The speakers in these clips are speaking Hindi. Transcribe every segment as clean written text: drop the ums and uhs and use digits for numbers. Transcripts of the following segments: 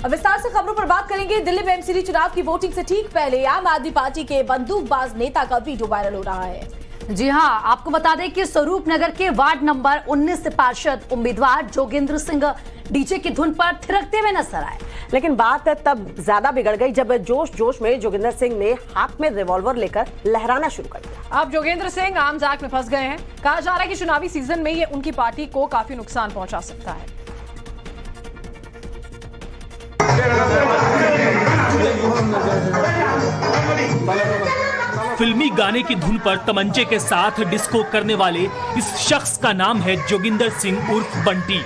अब विस्तार से खबरों पर बात करेंगे। दिल्ली में एमसीडी चुनाव की वोटिंग से ठीक पहले आम आदमी पार्टी के बंदूकबाज नेता का वीडियो वायरल हो रहा है। जी हां, आपको बता दें कि स्वरूप नगर के वार्ड नंबर 19 से पार्षद उम्मीदवार जोगेंद्र सिंह डीजे की धुन पर थिरकते हुए नजर आए। लेकिन बात तब ज्यादा बिगड़ गई जब जोश में जोगिंदर सिंह ने हाथ में रिवॉल्वर लेकर लहराना शुरू कर दिया। अब जोगेंद्र सिंह आम जाक में फंस गए हैं। कहा जा रहा है कि चुनावी सीजन में ये उनकी पार्टी को काफी नुकसान पहुंचा सकता है। फिल्मी गाने की धुन पर तमंचे के साथ डिस्को करने वाले इस शख्स का नाम है जोगिंदर सिंह उर्फ बंटी,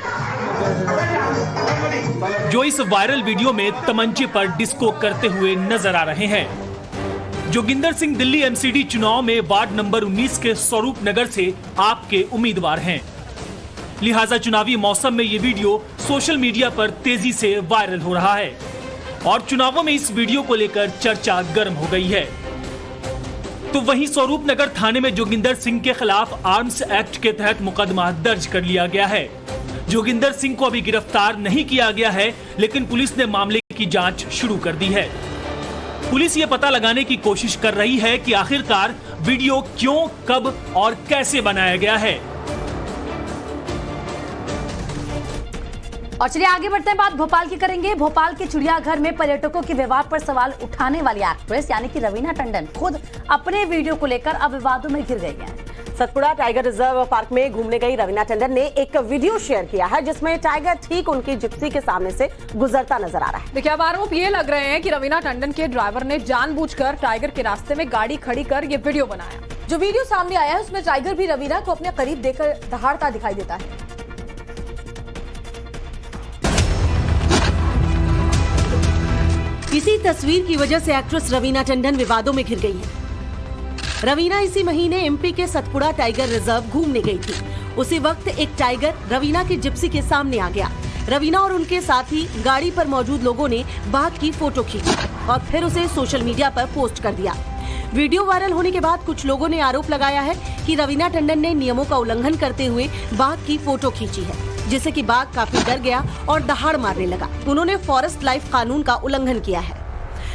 जो इस वायरल वीडियो में तमंचे पर डिस्को करते हुए नजर आ रहे हैं। जोगिंदर सिंह दिल्ली एमसीडी चुनाव में वार्ड नंबर 19 के स्वरूप नगर से आपके उम्मीदवार हैं। लिहाजा चुनावी मौसम में ये वीडियो सोशल मीडिया पर तेजी से वायरल हो रहा है और चुनावों में इस वीडियो को लेकर चर्चा गर्म हो गई है। तो वहीं स्वरूप नगर थाने में जोगिंदर सिंह के खिलाफ आर्म्स एक्ट के तहत मुकदमा दर्ज कर लिया गया है। जोगिंदर सिंह को अभी गिरफ्तार नहीं किया गया है, लेकिन पुलिस ने मामले की जांच शुरू कर दी है। पुलिस ये पता लगाने की कोशिश कर रही है कि आखिरकार वीडियो क्यों, कब और कैसे बनाया गया है। और चलिए आगे बढ़ते हैं, बात भोपाल की करेंगे। भोपाल के चिड़ियाघर में पर्यटकों के विवाद पर सवाल उठाने वाली एक्ट्रेस यानी कि रवीना टंडन खुद अपने वीडियो को लेकर अब विवादों में घिर गई हैं। सतपुड़ा टाइगर रिजर्व पार्क में घूमने गई रवीना टंडन ने एक वीडियो शेयर किया है जिसमें टाइगर ठीक उनकी जिप्सी के सामने से गुजरता नजर आ रहा है। देखिए, अब आरोप ये लग रहे हैं कि रवीना टंडन के ड्राइवर ने जानबूझकर टाइगर के रास्ते में गाड़ी खड़ी कर ये वीडियो बनाया। जो वीडियो सामने आया है उसमें टाइगर भी रवीना को अपने करीब देखकर दहाड़ता दिखाई देता है। इसी तस्वीर की वजह से एक्ट्रेस रवीना टंडन विवादों में घिर गई है। रवीना इसी महीने एमपी के सतपुड़ा टाइगर रिजर्व घूमने गई थी। उसी वक्त एक टाइगर रवीना की जिप्सी के सामने आ गया। रवीना और उनके साथी गाड़ी पर मौजूद लोगों ने बाघ की फोटो खींची और फिर उसे सोशल मीडिया पर पोस्ट कर दिया। वीडियो वायरल होने के बाद कुछ लोगों ने आरोप लगाया है कि रवीना टंडन ने नियमों का उल्लंघन करते हुए बाघ की फोटो खींची है, जिससे कि बाघ काफी डर गया और दहाड़ मारने लगा। उन्होंने फॉरेस्ट लाइफ कानून का उल्लंघन किया है।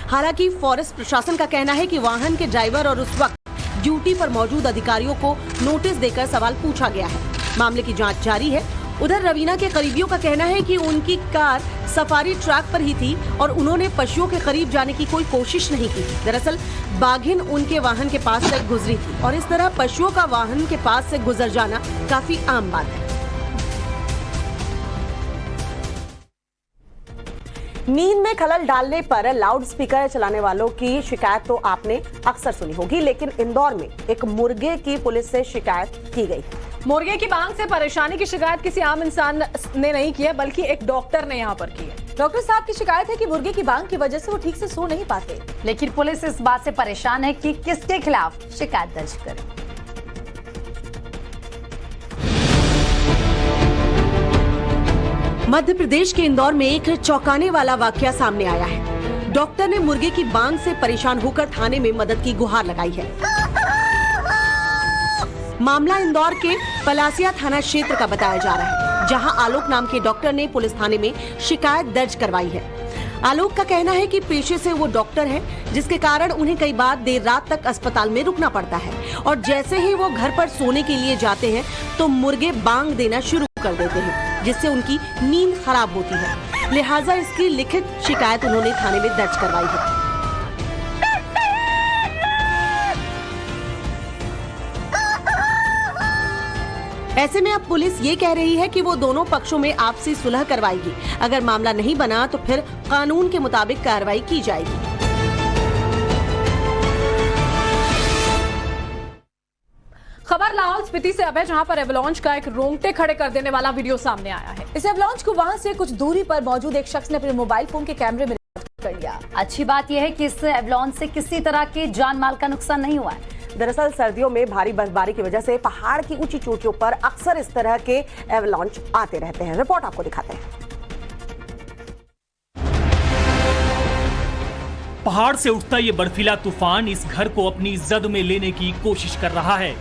हालांकि फॉरेस्ट प्रशासन का कहना है कि वाहन के ड्राइवर और उस वक्त ड्यूटी पर मौजूद अधिकारियों को नोटिस देकर सवाल पूछा गया है। मामले की जांच जारी है। उधर रवीना के करीबियों का कहना है कि उनकी कार सफारी ट्रैक पर ही थी और उन्होंने पशुओं के करीब जाने की कोई कोशिश नहीं की। दरअसल बाघिन उनके वाहन के पास से गुजरी थी और इस तरह पशुओं का वाहन के पास से गुजर जाना काफी आम बात है। नींद में खलल डालने पर लाउड स्पीकर चलाने वालों की शिकायत तो आपने अक्सर सुनी होगी, लेकिन इंदौर में एक मुर्गे की पुलिस से शिकायत की गई। मुर्गे की बांग से परेशानी की शिकायत किसी आम इंसान ने नहीं की है, बल्कि एक डॉक्टर ने यहाँ पर की है। डॉक्टर साहब की शिकायत है कि मुर्गे की बांग की वजह से वो ठीक से सो नहीं पाते। लेकिन पुलिस इस बात से परेशान है कि किसके खिलाफ शिकायत दर्ज करे। मध्य प्रदेश के इंदौर में एक चौंकाने वाला वाकया सामने आया है। डॉक्टर ने मुर्गे की बांग से परेशान होकर थाने में मदद की गुहार लगाई है। मामला इंदौर के पलासिया थाना क्षेत्र का बताया जा रहा है, जहां आलोक नाम के डॉक्टर ने पुलिस थाने में शिकायत दर्ज करवाई है। आलोक का कहना है कि पेशे से वो डॉक्टर हैं, जिसके कारण उन्हें कई बार देर रात तक अस्पताल में रुकना पड़ता है और जैसे ही वो घर पर सोने के लिए जाते हैं तो मुर्गे बांग देना शुरू कर देते हैं, जिससे उनकी नींद खराब होती है। लिहाजा इसकी लिखित शिकायत उन्होंने थाने में दर्ज करवाई है। ऐसे में अब पुलिस ये कह रही है कि वो दोनों पक्षों में आपसी सुलह करवाएगी। अगर मामला नहीं बना तो फिर कानून के मुताबिक कार्रवाई की जाएगी। खबर लाहौल स्पीति से अब है, जहां पर एवलांच का एक रोंगटे खड़े कर देने वाला वीडियो सामने आया है। इस एवलांच को वहां से कुछ दूरी पर मौजूद एक शख्स ने अपने मोबाइल फोन के कैमरे में रिकॉर्ड कर लिया। अच्छी बात यह है कि इस एवलांच से किसी तरह के जान माल का नुकसान नहीं हुआ है। दरअसल सर्दियों में भारी बर्फबारी की वजह से पहाड़ की ऊंची चोटियों पर अक्सर इस तरह के एवलांच आते रहते हैं। रिपोर्ट आपको दिखाते हैं। पहाड़ से उठता ये बर्फीला तूफान इस घर को अपनी जद में लेने की कोशिश कर रहा है।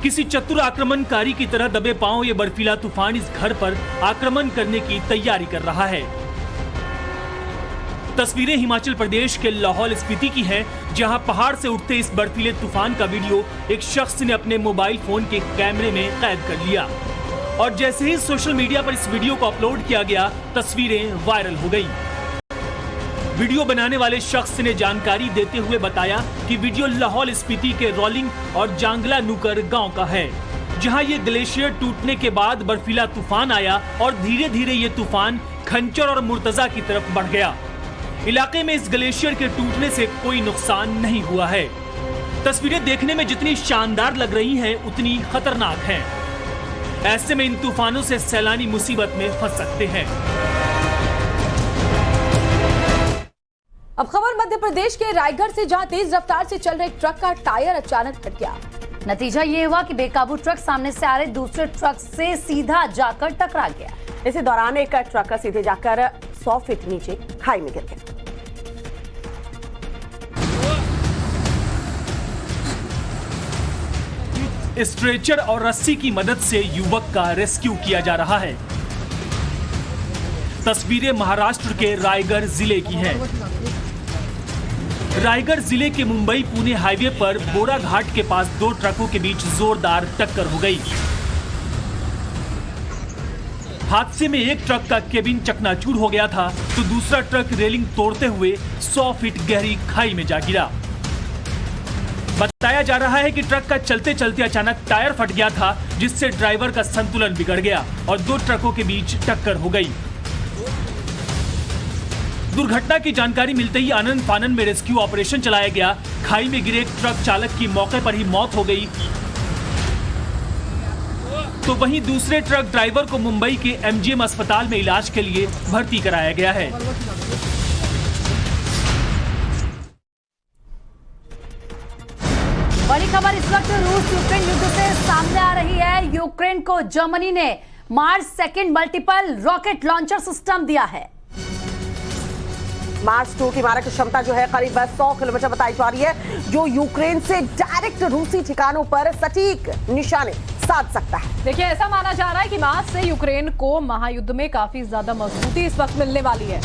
किसी चतुर आक्रमणकारी की तरह दबे पांव ये बर्फीला तूफान इस घर पर आक्रमण करने की तैयारी कर रहा है। तस्वीरें हिमाचल प्रदेश के लाहौल स्पीति की हैं, जहां पहाड़ से उठते इस बर्फीले तूफान का वीडियो एक शख्स ने अपने मोबाइल फोन के कैमरे में कैद कर लिया और जैसे ही सोशल मीडिया पर इस वीडियो को अपलोड किया गया, तस्वीरें वायरल हो गई। वीडियो बनाने वाले शख्स ने जानकारी देते हुए बताया कि वीडियो लाहौल स्पीति के रोलिंग और जांगला नुकर गांव का है, जहां ये ग्लेशियर टूटने के बाद बर्फीला तूफान आया और धीरे धीरे ये तूफान खंचर और मुर्तजा की तरफ बढ़ गया। इलाके में इस ग्लेशियर के टूटने से कोई नुकसान नहीं हुआ है। तस्वीरें देखने में जितनी शानदार लग रही हैं, उतनी खतरनाक हैं। ऐसे में इन तूफानों से सैलानी मुसीबत में फंस सकते हैं। अब खबर मध्य प्रदेश के रायगढ़ से, जहां तेज रफ्तार से चल रहे ट्रक का टायर अचानक फट गया। नतीजा ये हुआ कि बेकाबू ट्रक सामने से आ रहे दूसरे ट्रक से सीधा जाकर टकरा गया। इसी दौरान एक ट्रक सीधे जाकर 100 फीट नीचे खाई में गिर गया। स्ट्रेचर और रस्सी की मदद से युवक का रेस्क्यू किया जा रहा है। तस्वीरें महाराष्ट्र के रायगढ़ जिले की हैं। रायगढ़ जिले के मुंबई पुणे हाईवे पर बोरा घाट के पास दो ट्रकों के बीच जोरदार टक्कर हो गई। हादसे में एक ट्रक का केबिन चकनाचूर हो गया था, तो दूसरा ट्रक रेलिंग तोड़ते हुए 100 फीट गहरी खाई में जा गिरा। बताया जा रहा है कि ट्रक का चलते चलते अचानक टायर फट गया था, जिससे ड्राइवर का संतुलन बिगड़ गया और दो ट्रकों के बीच टक्कर हो गई। दुर्घटना की जानकारी मिलते ही आनंद फानन में रेस्क्यू ऑपरेशन चलाया गया। खाई में गिरे ट्रक चालक की मौके पर ही मौत हो गई, तो वहीं दूसरे ट्रक ड्राइवर को मुंबई के MGM अस्पताल में इलाज के लिए भर्ती कराया गया है। बड़ी खबर इस वक्त रूस यूक्रेन युद्ध से सामने आ रही है। यूक्रेन को जर्मनी ने मार्च 2 मल्टीपल रॉकेट लॉन्चर सिस्टम दिया है। मार्स 2 की मारक क्षमता जो है करीब 100 किलोमीटर बताई जा रही है, जो यूक्रेन से डायरेक्ट रूसी ठिकानों पर सटीक निशाने साध सकता है। देखिए, ऐसा माना जा रहा है कि मार्स से यूक्रेन को महायुद्ध में काफी ज्यादा मजबूती इस वक्त मिलने वाली है।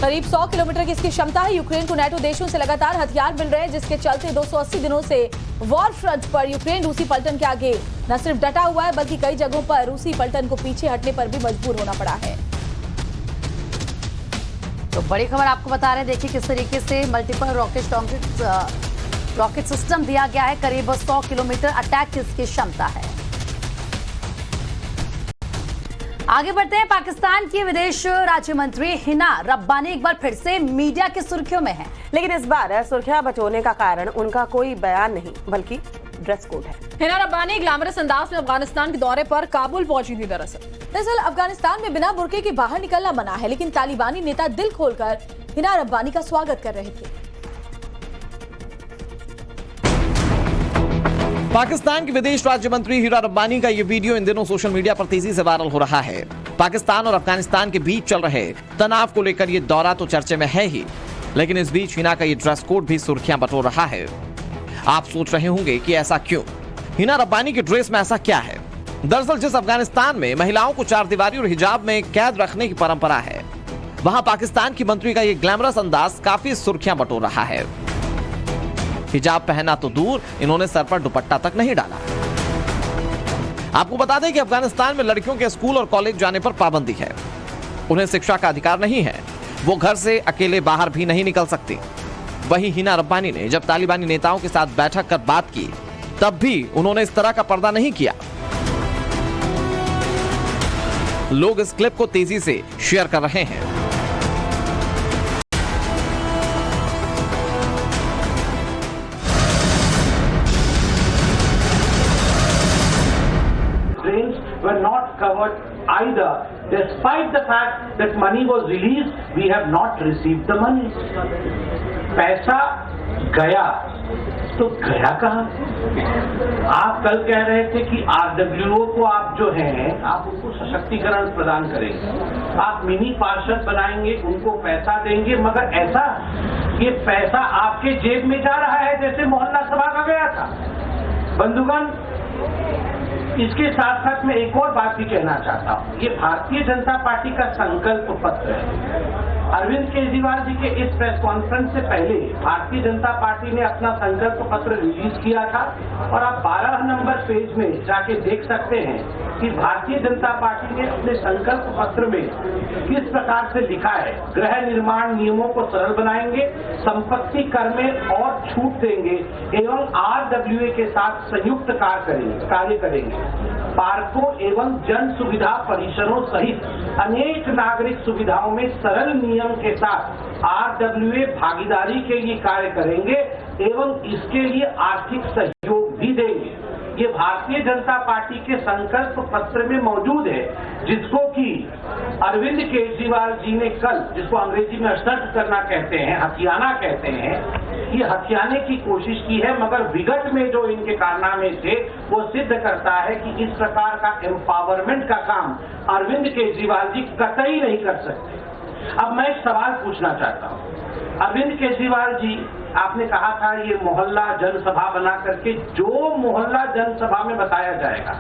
करीब 100 किलोमीटर की इसकी क्षमता है। यूक्रेन को नेटो देशों से लगातार हथियार मिल रहे हैं, जिसके चलते 280 दिनों से वॉर फ्रंट पर यूक्रेन रूसी पलटन के आगे न सिर्फ डटा हुआ है, बल्कि कई जगहों पर रूसी पलटन को पीछे हटने पर भी मजबूर होना पड़ा है। तो बड़ी खबर आपको बता रहे हैं, देखिए किस तरीके से मल्टीपल रॉकेट सिस्टम दिया गया है। करीब 100 किलोमीटर अटैक की इसकी क्षमता है। आगे बढ़ते हैं। पाकिस्तान की विदेश राज्य मंत्री हिना रब्बानी एक बार फिर से मीडिया की सुर्खियों में है, लेकिन इस बार सुर्खियां बटोरने का कारण उनका कोई बयान नहीं, बल्कि ड्रेस कोड है। हिना रब्बानी ग्लैमरस अंदाज में अफगानिस्तान के दौरे पर काबुल पहुंची थी। दरअसल अफगानिस्तान में बिना बुर्के के बाहर निकलना मना है, लेकिन तालिबानी नेता दिल खोलकर हिना रब्बानी का स्वागत कर रहे थे। पाकिस्तान के विदेश राज्य मंत्री हीरा रब्बानी का ये वीडियो इन दिनों सोशल मीडिया पर तेजी से वायरल हो रहा है। पाकिस्तान और अफगानिस्तान के बीच चल रहे तनाव को लेकर ये दौरा तो चर्चे में है ही, लेकिन इस बीच हिना का ये ड्रेस कोड भी सुर्खियां बटोर रहा है। आप सोच रहे होंगे कि ऐसा क्यों? हिना रब्बानी के ड्रेस में ऐसा क्या है? दरअसल जिस अफगानिस्तान में महिलाओं को चारदीवारी और हिजाब में कैद रखने की परंपरा है, वहां पाकिस्तान की मंत्री का ये ग्लैमरस अंदाज काफी सुर्खियां बटोर रहा है। हिजाब पहना तो दूर, इन्होंने सर पर दुपट्टा तक नहीं डाला। आपको बता दें कि अफगानिस्तान में लड़कियों के स्कूल और कॉलेज जाने पर पाबंदी है। उन्हें शिक्षा का अधिकार नहीं है, वो घर से अकेले बाहर भी नहीं निकल सकती। वहीं हिना रब्बानी ने जब तालिबानी नेताओं के साथ बैठक कर बात की, तब भी उन्होंने इस तरह का पर्दा नहीं किया। लोग इस क्लिप को तेजी से शेयर कर रहे हैं। were not covered either. Despite the fact that money was released, we have not received the money. पैसा गया तो गया कहाँ? आप कल कह रहे थे कि RWO को आप जो हैं आप उनको सशक्तिकरण प्रदान करेंगे, आप मिनी पार्षद बनाएंगे, उनको पैसा देंगे, मगर ऐसा ये पैसा आपके जेब में जा रहा है जैसे मोहल्ला सभा का गया था। बंधुगण, इसके साथ साथ मैं एक और बात भी कहना चाहता हूँ। ये भारतीय जनता पार्टी का संकल्प पत्र है। अरविंद केजरीवाल जी के इस प्रेस कॉन्फ्रेंस से पहले भारतीय जनता पार्टी ने अपना संकल्प पत्र रिलीज किया था और आप 12 नंबर पेज में जाके देख सकते हैं कि भारतीय जनता पार्टी ने अपने संकल्प पत्र में किस प्रकार से लिखा है। गृह निर्माण नियमों को सरल बनाएंगे, संपत्ति कर में और छूट देंगे एवं RWA के साथ संयुक्त कार्य करेंगे। पार्कों एवं जन सुविधा परिसरों सहित अनेक नागरिक सुविधाओं में सरल नियम के साथ RWA भागीदारी के लिए कार्य करेंगे एवं इसके लिए आर्थिक सहयोग भी देंगे। ये भारतीय जनता पार्टी के संकल्प पत्र में मौजूद है, जिसको कि अरविंद केजरीवाल जी ने कल, जिसको अंग्रेजी में असर्ट करना कहते हैं, हथियाना कहते हैं, ये हथियाने की कोशिश की है, मगर विगत में जो इनके कारनामे थे वो सिद्ध करता है कि इस प्रकार का एम्पावरमेंट का काम अरविंद केजरीवाल जी कतई नहीं कर सकते। अब मैं एक सवाल पूछना चाहता हूँ। अरविंद केजरीवाल जी, आपने कहा था ये मोहल्ला जनसभा बना करके जो मोहल्ला जनसभा में बताया जाएगा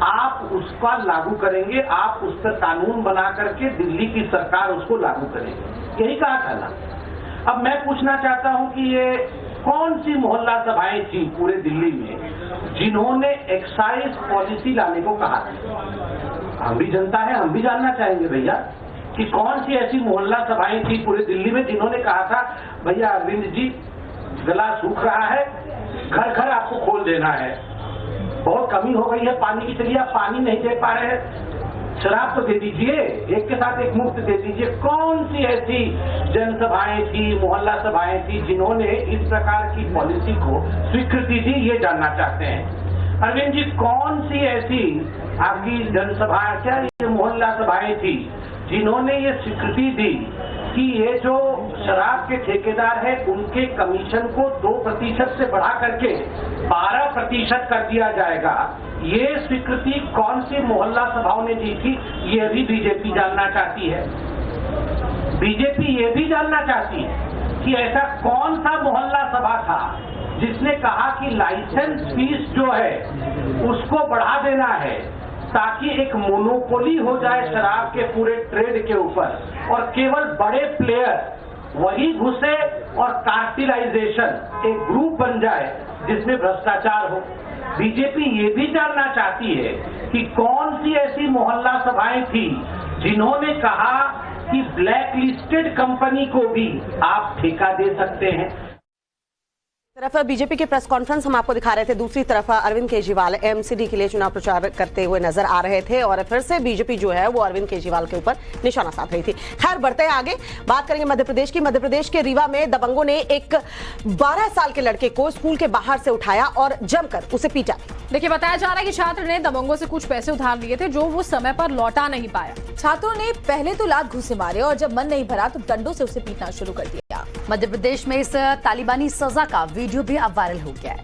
आप उसका लागू करेंगे, आप उस पर कानून बना करके दिल्ली की सरकार उसको लागू करेगी, यही कहा था ना। अब मैं पूछना चाहता हूं कि ये कौन सी मोहल्ला सभाएं थी पूरे दिल्ली में जिन्होंने एक्साइज पॉलिसी लाने को कहा था? हम भी जनता है, हम भी जानना चाहेंगे भैया कि कौन सी ऐसी मोहल्ला सभाएं थी पूरे दिल्ली में जिन्होंने कहा था भैया अरविंद जी गला सूख रहा है, घर घर आपको खोल देना है, बहुत कमी हो गई है पानी की, चलिए आप पानी नहीं दे पा रहे हैं, शराब तो दे दीजिए, एक के साथ एक मुफ्त दे दीजिए। कौन सी ऐसी जनसभाएं थी, मोहल्ला सभाएं थी जिन्होंने इस प्रकार की पॉलिसी को स्वीकृति दी, ये जानना चाहते हैं। अरविंद जी, कौन सी ऐसी आपकी जनसभा, क्या ये मोहल्ला सभाएं थी जिन्होंने ये स्वीकृति दी कि ये जो शराब के ठेकेदार है उनके कमीशन को 2% से बढ़ा करके 12% कर दिया जाएगा? ये स्वीकृति कौन सी मोहल्ला सभाओं ने दी थी, ये भी बीजेपी जानना चाहती है। बीजेपी ये भी जानना चाहती है कि ऐसा कौन सा मोहल्ला सभा था जिसने कहा कि लाइसेंस फीस जो है उसको बढ़ा देना है ताकि एक मोनोपोली हो जाए शराब के पूरे ट्रेड के ऊपर और केवल बड़े प्लेयर वही घुसे और कार्टेलाइजेशन एक ग्रुप बन जाए जिसमें भ्रष्टाचार हो। बीजेपी ये भी जानना चाहती है कि कौन सी ऐसी मोहल्ला सभाएं थी जिन्होंने कहा कि ब्लैक लिस्टेड कंपनी को भी आप ठेका दे सकते हैं। तरफ बीजेपी के प्रेस कॉन्फ्रेंस हम आपको दिखा रहे थे, दूसरी तरफ अरविंद केजरीवाल एमसीडी के लिए चुनाव प्रचार करते हुए नजर आ रहे थे और फिर से बीजेपी जो है वो अरविंद केजरीवाल के ऊपर निशाना साध रही थी। खैर, बढ़ते आगे बात करेंगे मध्य प्रदेश की। मध्य प्रदेश के रीवा में दबंगों ने एक 12 साल के लड़के को स्कूल के बाहर से उठाया और जमकर उसे पीटा। देखिए, बताया जा रहा है कि छात्र ने दबंगों से कुछ पैसे उधार लिए थे जो वो समय पर लौटा नहीं पाया। छात्रों ने पहले तो लात घूंसे मारे और जब मन नहीं भरा तो डंडों से उसे पीटना शुरू कर दिया। मध्य प्रदेश में इस तालिबानी सजा का वीडियो भी अब वायरल हो गया है।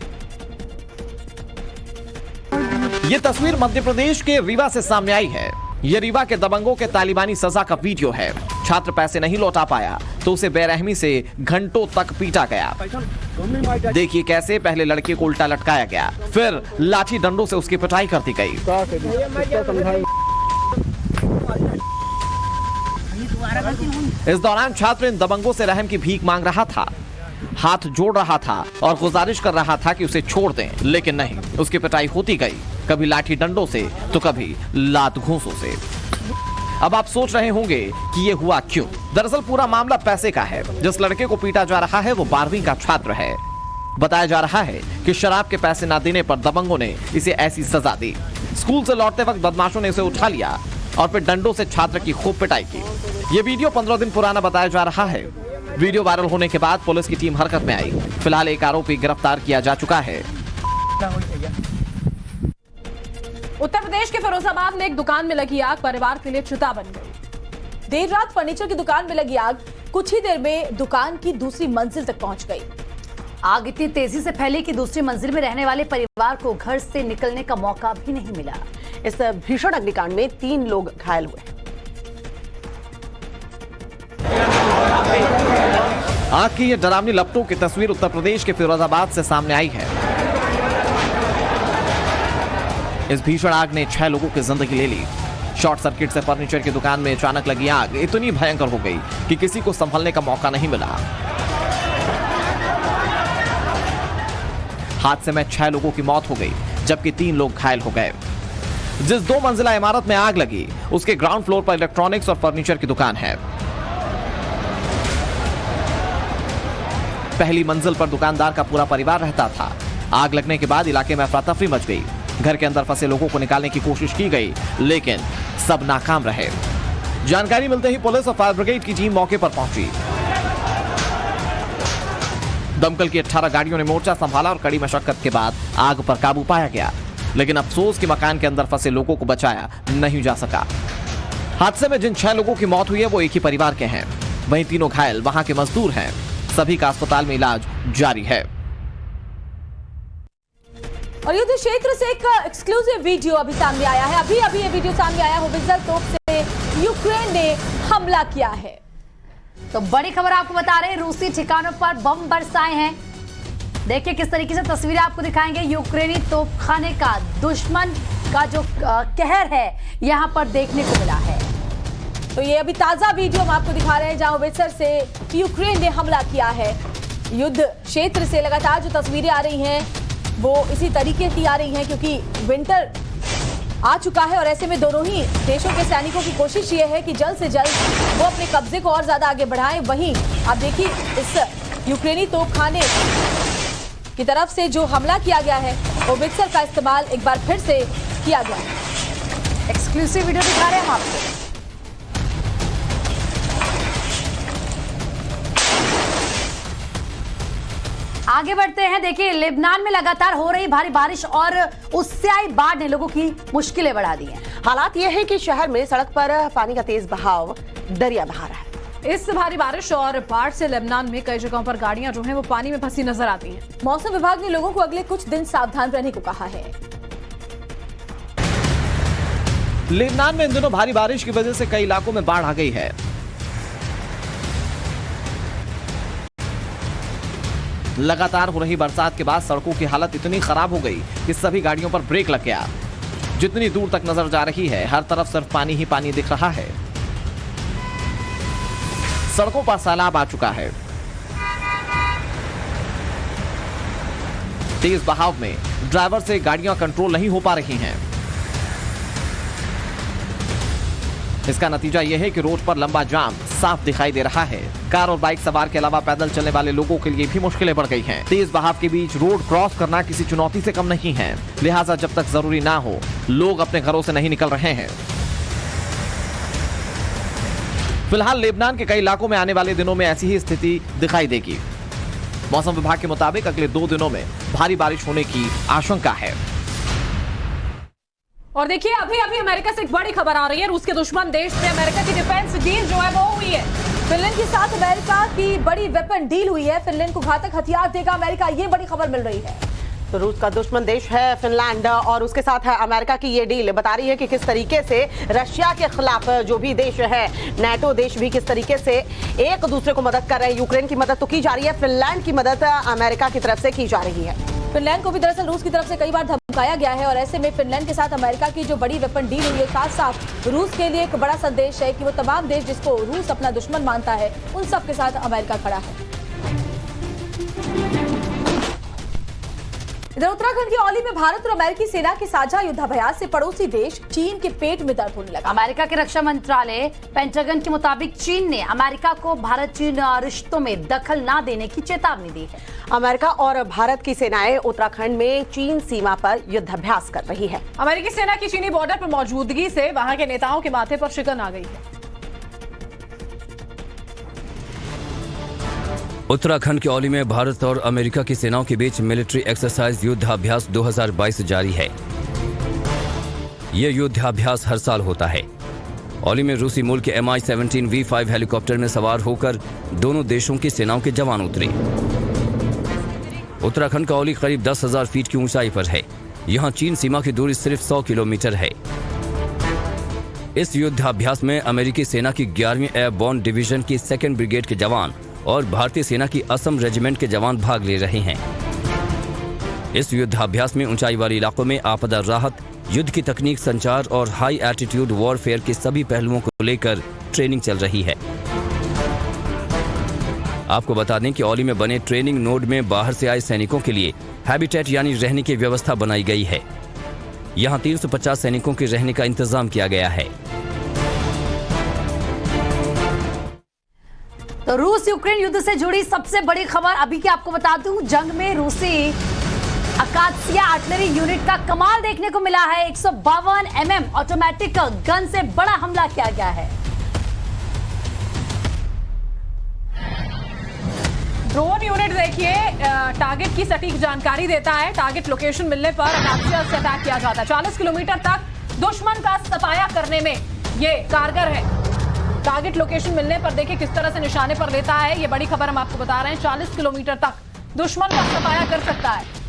ये तस्वीर मध्य प्रदेश के रीवा से सामने आई है। ये रीवा के दबंगों के तालिबानी सजा का वीडियो है। छात्र पैसे नहीं लौटा पाया तो उसे बेरहमी से घंटों तक पीटा गया। देखिए कैसे पहले लड़के को उल्टा लटकाया गया, फिर लाठी डंडों से उसकी पिटाई कर दी गई। इस दौरान छात्र इन दबंगों से रहम की भीख मांग रहा था, हाथ जोड़ रहा था और गुजारिश कर रहा था कि उसे छोड़ दें, लेकिन नहीं, उसकी पिटाई होती गई, कभी लाठी डंडों से तो कभी लात घूंसों से। अब आप सोच रहे होंगे कि ये हुआ क्यों। दरअसल पूरा मामला पैसे का है। जिस लड़के को पीटा जा रहा है वो 12वीं का छात्र है। बताया जा रहा है कि शराब के पैसे न देने पर दबंगों ने इसे ऐसी सजा दी। स्कूल से लौटते वक्त बदमाशों ने उसे उठा लिया और फिर डंडों से छात्र की खूब पिटाई की। ये वीडियो 15 दिन पुराना बताया जा रहा है। वीडियो वायरल होने के बाद पुलिस की टीम हरकत में आई। फिलहाल एक आरोपी गिरफ्तार किया जा चुका है। उत्तर प्रदेश के फिरोजाबाद में एक दुकान में लगी आग परिवार के लिए चिता बन गई। देर रात फर्नीचर की दुकान में लगी आग कुछ ही देर में दुकान की दूसरी मंजिल तक पहुंच गई। आग इतनी तेजी से फैली कि दूसरी मंजिल में रहने वाले परिवार को घर से निकलने का मौका भी नहीं मिला। इस भीषण अग्निकांड में 3 लोग घायल हुए। आग की ये डरावनी लपटों की तस्वीर उत्तर प्रदेश के फिरोजाबाद से सामने आई है। इस भीषण आग ने 6 लोगों की जिंदगी ले ली। शॉर्ट सर्किट से फर्नीचर की दुकान में अचानक लगी आग इतनी भयंकर हो गई कि किसी को संभलने का मौका नहीं मिला। हादसे में 6 लोगों की मौत हो गई जबकि 3 लोग घायल हो गए। जिस 2 मंजिला इमारत में आग लगी उसके ग्राउंड फ्लोर पर इलेक्ट्रॉनिक्स और फर्नीचर की दुकान है। पहली मंजिल पर दुकानदार का पूरा परिवार रहता था। आग लगने के बाद इलाके में अफरा-तफरी मच गई। घर के अंदर फंसे लोगों को निकालने की कोशिश की गई लेकिन सब नाकाम रहे। जानकारी मिलते ही पुलिस और फायर ब्रिगेड की टीम मौके पर पहुंची। दमकल की 18 गाड़ियों ने मोर्चा संभाला और कड़ी मशक्कत के बाद आग पर काबू पाया गया, लेकिन अफसोस कि मकान के अंदर फंसे लोगों को बचाया नहीं जा सका। हादसे में जिन 6 लोगों की मौत हुई है वो एक ही परिवार के हैं, वहीं तीनों घायल वहां के मजदूर हैं। सभी का अस्पताल में इलाज जारी है। और युद्ध क्षेत्र से एक एक्सक्लूसिव वीडियो अभी सामने आया है। अभी ये वीडियो सामने आया, होवित्ज़र तोप से यूक्रेन ने हमला किया है। तो बड़ी खबर आपको बता रहे हैं, रूसी ठिकानों पर बम बरसाए हैं। देखिए किस तरीके से तस्वीरें आपको दिखाएंगे। यूक्रेनी तोपखाने का दुश्मन का जो कहर है यहां पर देखने को मिला है। तो ये अभी ताजा वीडियो हम आपको दिखा रहे हैं जहां होवित्ज़र से यूक्रेन ने हमला किया है। युद्ध क्षेत्र से लगातार जो तस्वीरें आ रही हैं वो इसी तरीके की आ रही हैं क्योंकि विंटर आ चुका है और ऐसे में दोनों ही देशों के सैनिकों की कोशिश ये है कि जल्द से जल्द वो अपने कब्जे को और ज्यादा आगे बढ़ाएं। वहीं आप देखिए इस यूक्रेनी तोपखाने की तरफ से जो हमला किया गया है होवित्ज़र का इस्तेमाल एक बार फिर से किया गया है। एक्सक्लूसिव वीडियो दिखा रहे हैं हम आपको। आगे बढ़ते हैं। देखिए लेबनान में लगातार हो रही भारी बारिश और उससे आई बाढ़ ने लोगों की मुश्किलें बढ़ा दी हैं। हालात ये है कि शहर में सड़क पर पानी का तेज बहाव दरिया बहा रहा है। इस भारी बारिश और बाढ़ से लेबनान में कई जगहों पर गाड़ियां जो हैं वो पानी में फंसी नजर आती हैं। मौसम विभाग ने लोगों को अगले कुछ दिन सावधान रहने को कहा है। लेबनान में इन दिनों भारी बारिश की वजह से कई इलाकों में बाढ़ आ गई है। लगातार हो रही बरसात के बाद सड़कों की हालत इतनी खराब हो गई कि सभी गाड़ियों पर ब्रेक लग गया। जितनी दूर तक नजर जा रही है हर तरफ सिर्फ पानी ही पानी दिख रहा है। सड़कों पर सैलाब आ चुका है। तेज बहाव में ड्राइवर से गाड़ियां कंट्रोल नहीं हो पा रही हैं। इसका नतीजा यह है कि रोड पर लंबा जाम साफ दिखाई दे रहा है। कार और बाइक सवार के अलावा पैदल चलने वाले लोगों के लिए भी मुश्किलें बढ़ गई हैं। तेज बहाव के बीच रोड क्रॉस करना किसी चुनौती से कम नहीं है, लिहाजा जब तक जरूरी ना हो लोग अपने घरों से नहीं निकल रहे हैं। फिलहाल लेबनान के कई इलाकों में आने वाले दिनों में ऐसी ही स्थिति दिखाई देगी। मौसम विभाग के मुताबिक अगले 2 दिनों में भारी बारिश होने की आशंका है। और देखिए अभी अमेरिका से एक बड़ी खबर आ रही है। रूस के दुश्मन देश से अमेरिका की डिफेंस डील जो है वो हुई है। फिनलैंड के साथ अमेरिका की बड़ी वेपन डील हुई है। फिनलैंड को घातक हथियार देगा अमेरिका, ये बड़ी खबर मिल रही है। तो रूस का दुश्मन देश है फिनलैंड और उसके साथ है अमेरिका की ये डील बता रही है कि किस तरीके से रशिया के खिलाफ जो भी देश है, नेटो देश भी किस तरीके से एक दूसरे को मदद कर रहे हैं। यूक्रेन की मदद तो की जा रही है, फिनलैंड की मदद अमेरिका की तरफ से की जा रही है। फिनलैंड को भी दरअसल रूस की तरफ से कई बार धमकाया गया है और ऐसे में फिनलैंड के साथ अमेरिका की जो बड़ी वेपन डील हुई है साथ साथ रूस के लिए एक बड़ा संदेश है कि वो तमाम देश जिसको रूस अपना दुश्मन मानता है उन सब के साथ अमेरिका खड़ा है। इधर उत्तराखंड की औली में भारत और अमेरिकी सेना के साझा युद्धाभ्यास से पड़ोसी देश चीन के पेट में दर्द होने लगा। अमेरिका के रक्षा मंत्रालय पेंटागन के मुताबिक चीन ने अमेरिका को भारत चीन रिश्तों में दखल न देने की चेतावनी दी है। अमेरिका और भारत की सेनाएं उत्तराखंड में चीन सीमा पर युद्धाभ्यास कर रही है। अमेरिकी सेना की चीनी बॉर्डर पर मौजूदगी से वहां के नेताओं के माथे पर शिकन आ गई है। उत्तराखंड के औली में भारत और अमेरिका की सेनाओं के बीच मिलिट्री एक्सरसाइज युद्धाभ्यास 2022 जारी है। यह युद्धाभ्यास हर साल होता है। औली में रूसी मूल के Mi-17 V5 हेलीकॉप्टर में सवार होकर दोनों देशों की सेनाओं के जवान उतरे। उत्तराखंड का औली करीब 10,000 फीट की ऊंचाई पर है। यहां चीन सीमा की दूरी सिर्फ 100 किलोमीटर है। इस युद्धाभ्यास में अमेरिकी सेना की 11वीं एयरबोर्न डिवीजन की 2nd ब्रिगेड के जवान और भारतीय सेना की असम रेजिमेंट के जवान भाग ले रहे हैं। इस युद्धाभ्यास में ऊंचाई वाले इलाकों में आपदा राहत, युद्ध की तकनीक, संचार और हाई एल्टीट्यूड वॉरफेयर के सभी पहलुओं को लेकर ट्रेनिंग चल रही है। आपको बता दें कि औली में बने ट्रेनिंग नोड में बाहर से आए सैनिकों के लिए हैबिटेट यानी रहने की व्यवस्था बनाई गई है। यहाँ 350 सैनिकों के रहने का इंतजाम किया गया है। तो रूस यूक्रेन युद्ध से जुड़ी सबसे बड़ी खबर अभी की आपको बता दूं, जंग में रूसी अकात्सिया आर्टिलरी यूनिट का कमाल देखने को मिला है। 152 mm ऑटोमेटिक गन से बड़ा हमला किया गया है। ड्रोन यूनिट देखिए टारगेट की सटीक जानकारी देता है। टारगेट लोकेशन मिलने पर अकात्सिया से अटैक किया जाता है। 40 किलोमीटर तक दुश्मन का सफाया करने में ये कारगर है। टारगेट लोकेशन मिलने पर देखिए किस तरह से निशाने पर लेता है। ये बड़ी खबर हम आपको बता रहे हैं। 40 किलोमीटर तक दुश्मन का सफाया कर सकता है।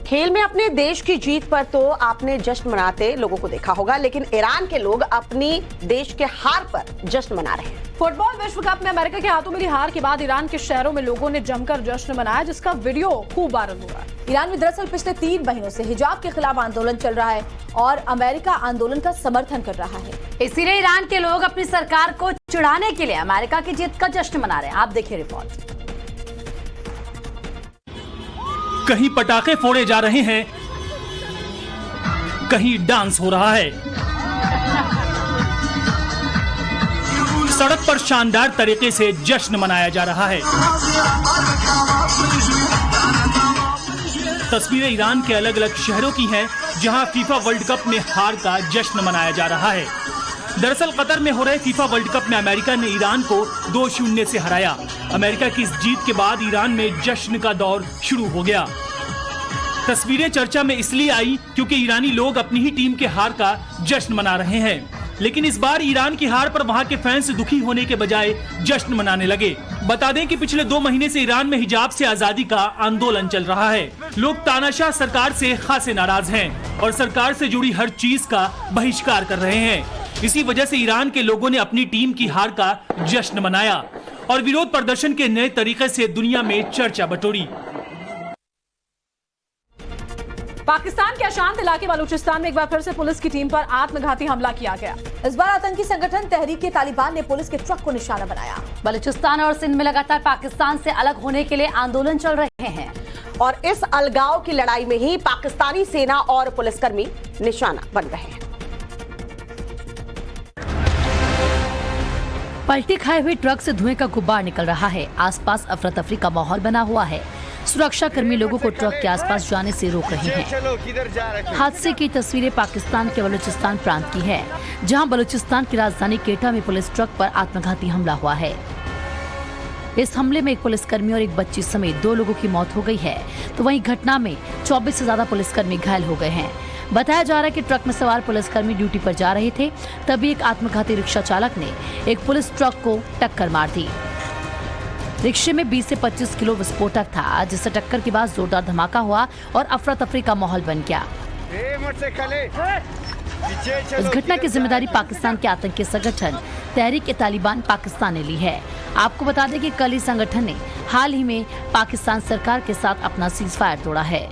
खेल में अपने देश की जीत पर तो आपने जश्न मनाते लोगों को देखा होगा, लेकिन ईरान के लोग अपनी देश के हार पर जश्न मना रहे हैं। फुटबॉल विश्व कप में अमेरिका के हाथों मिली हार के बाद ईरान के शहरों में लोगों ने जमकर जश्न मनाया, जिसका वीडियो खूब वायरल हो रहा है। ईरान में दरअसल पिछले 3 महीनों से हिजाब के खिलाफ आंदोलन चल रहा है और अमेरिका आंदोलन का समर्थन कर रहा है। इसीलिए ईरान के लोग अपनी सरकार को चिढ़ाने के लिए अमेरिका की जीत का जश्न मना रहे हैं। आप देखिए रिपोर्ट। कहीं पटाखे फोड़े जा रहे हैं, कहीं डांस हो रहा है। सड़क पर शानदार तरीके से जश्न मनाया जा रहा है। तस्वीरें ईरान के अलग अलग शहरों की हैं, जहां फीफा वर्ल्ड कप में हार का जश्न मनाया जा रहा है। दरअसल कतर में हो रहे फीफा वर्ल्ड कप में अमेरिका ने ईरान को 2-0 से हराया। अमेरिका की इस जीत के बाद ईरान में जश्न का दौर शुरू हो गया। तस्वीरें चर्चा में इसलिए आई क्योंकि ईरानी लोग अपनी ही टीम के हार का जश्न मना रहे हैं। लेकिन इस बार ईरान की हार पर वहां के फैंस दुखी होने के बजाय जश्न मनाने लगे। बता दें कि पिछले 2 महीने से ईरान में हिजाब से आजादी का आंदोलन चल रहा है। लोग तानाशाह सरकार से खासे नाराज हैं और सरकार से जुड़ी हर चीज का बहिष्कार कर रहे हैं। इसी वजह से ईरान के लोगों ने अपनी टीम की हार का जश्न मनाया और विरोध प्रदर्शन के नए तरीके से दुनिया में चर्चा बटोरी। पाकिस्तान के अशांत इलाके बलूचिस्तान में एक बार फिर से पुलिस की टीम पर आत्मघाती हमला किया गया। इस बार आतंकी संगठन तहरीक-ए-तालिबान ने पुलिस के ट्रक को निशाना बनाया। बलूचिस्तान और सिंध में लगातार पाकिस्तान से अलग होने के लिए आंदोलन चल रहे हैं और इस अलगाव की लड़ाई में ही पाकिस्तानी सेना और पुलिसकर्मी निशाना बन रहे हैं। पलटी खाए हुए ट्रक से धुएं का गुब्बार निकल रहा है। आसपास अफरा तफरी का माहौल बना हुआ है। सुरक्षा कर्मी लोगों को ट्रक के आसपास जाने से रोक रहे हैं। हादसे की तस्वीरें पाकिस्तान के बलूचिस्तान प्रांत की है, जहां बलूचिस्तान की राजधानी केटा में पुलिस ट्रक पर आत्मघाती हमला हुआ है। इस हमले में एक पुलिसकर्मी और एक बच्ची समेत 2 लोगों की मौत हो गई है, तो वहीं घटना में 24 से ज्यादा पुलिसकर्मी घायल हो गए हैं। बताया जा रहा है कि ट्रक में सवार पुलिसकर्मी ड्यूटी पर जा रहे थे, तभी एक आत्मघाती रिक्शा चालक ने एक पुलिस ट्रक को टक्कर मार दी। रिक्शे में 20 से 25 किलो विस्फोटक था, जिससे टक्कर के बाद जोरदार धमाका हुआ और अफरा तफरी का माहौल बन गया। इस घटना की जिम्मेदारी पाकिस्तान के आतंकी संगठन तहरीक-ए-तालिबान पाकिस्तान ने ली है। आपको बता दें कि कल ही संगठन ने हाल ही में पाकिस्तान सरकार के साथ अपना सीज फायर तोड़ा है।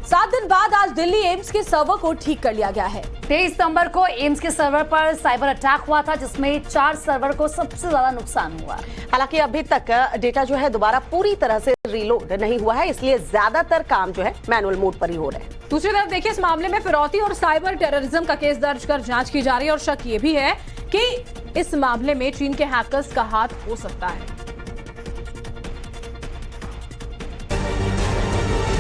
सात दिन बाद आज दिल्ली एम्स के सर्वर को ठीक कर लिया गया है। 23 सितंबर को एम्स के सर्वर पर साइबर अटैक हुआ था, जिसमें 4 सर्वर को सबसे ज्यादा नुकसान हुआ। हालांकि अभी तक डेटा जो है दोबारा पूरी तरह से रीलोड नहीं हुआ है, इसलिए ज्यादातर काम जो है मैनुअल मोड पर ही हो रहे हैं। दूसरी तरफ देखिए, इस मामले में फिरौती और साइबर टेररिज्म का केस दर्ज कर जांच की जा रही है और शक ये भी है कि इस मामले में चीन के हैकर्स का हाथ हो सकता है।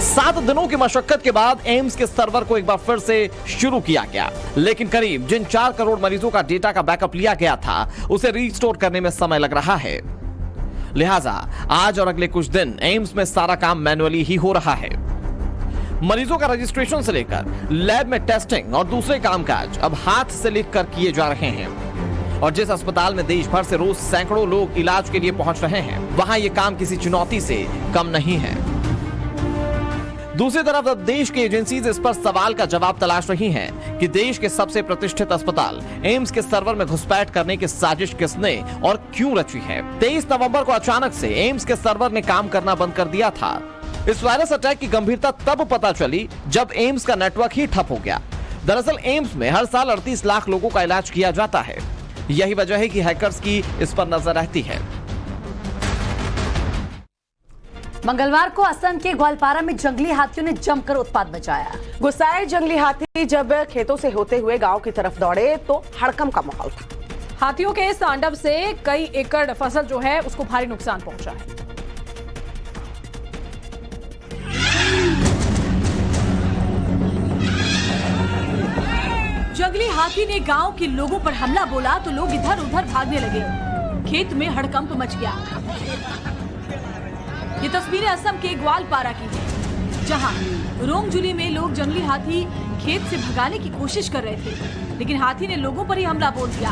7 दिनों की मशक्कत के बाद एम्स के सर्वर को एक बार फिर से शुरू किया गया, लेकिन करीब जिन 4 करोड़ मरीजों का डेटा का बैकअप लिया गया था, उसे रीस्टोर करने में समय लग रहा है। लिहाजा आज और अगले कुछ दिन एम्स में सारा काम मैन्युअली ही हो रहा है। मरीजों का रजिस्ट्रेशन से लेकर लैब में टेस्टिंग और दूसरे कामकाज अब हाथ से लिखकर किए जा रहे हैं। और जिस अस्पताल में देश भर से रोज सैकड़ों लोग इलाज के लिए पहुंच रहे हैं, वहां यह काम किसी चुनौती से कम नहीं है। दूसरी तरफ अब देश की एजेंसीज इस पर सवाल का जवाब तलाश रही हैं कि देश के सबसे प्रतिष्ठित अस्पताल एम्स के सर्वर में घुसपैठ करने की साजिश किसने और क्यों रची है। 23 नवंबर को अचानक से एम्स के सर्वर ने काम करना बंद कर दिया था। इस वायरस अटैक की गंभीरता तब पता चली जब एम्स का नेटवर्क ही ठप हो गया। दरअसल एम्स में हर साल 38 लाख लोगों का इलाज किया जाता है। यही वजह है कि हैकर्स की इस पर नजर रहती है। मंगलवार को असम के ग्वालपारा में जंगली हाथियों ने जमकर उत्पात मचाया। गुस्साए जंगली हाथी जब खेतों से होते हुए गांव की तरफ दौड़े तो हड़कंप का माहौल था। हाथियों के इस तांडव से कई एकड़ फसल जो है उसको भारी नुकसान पहुंचा है। जंगली हाथी ने गांव के लोगों पर हमला बोला तो लोग इधर उधर भागने लगे। खेत में हड़कंप मच गया। ये तस्वीरें असम के ग्वालपारा की हैं, जहां रोंगजुली में लोग जंगली हाथी खेत से भगाने की कोशिश कर रहे थे, लेकिन हाथी ने लोगों पर ही हमला बोल दिया।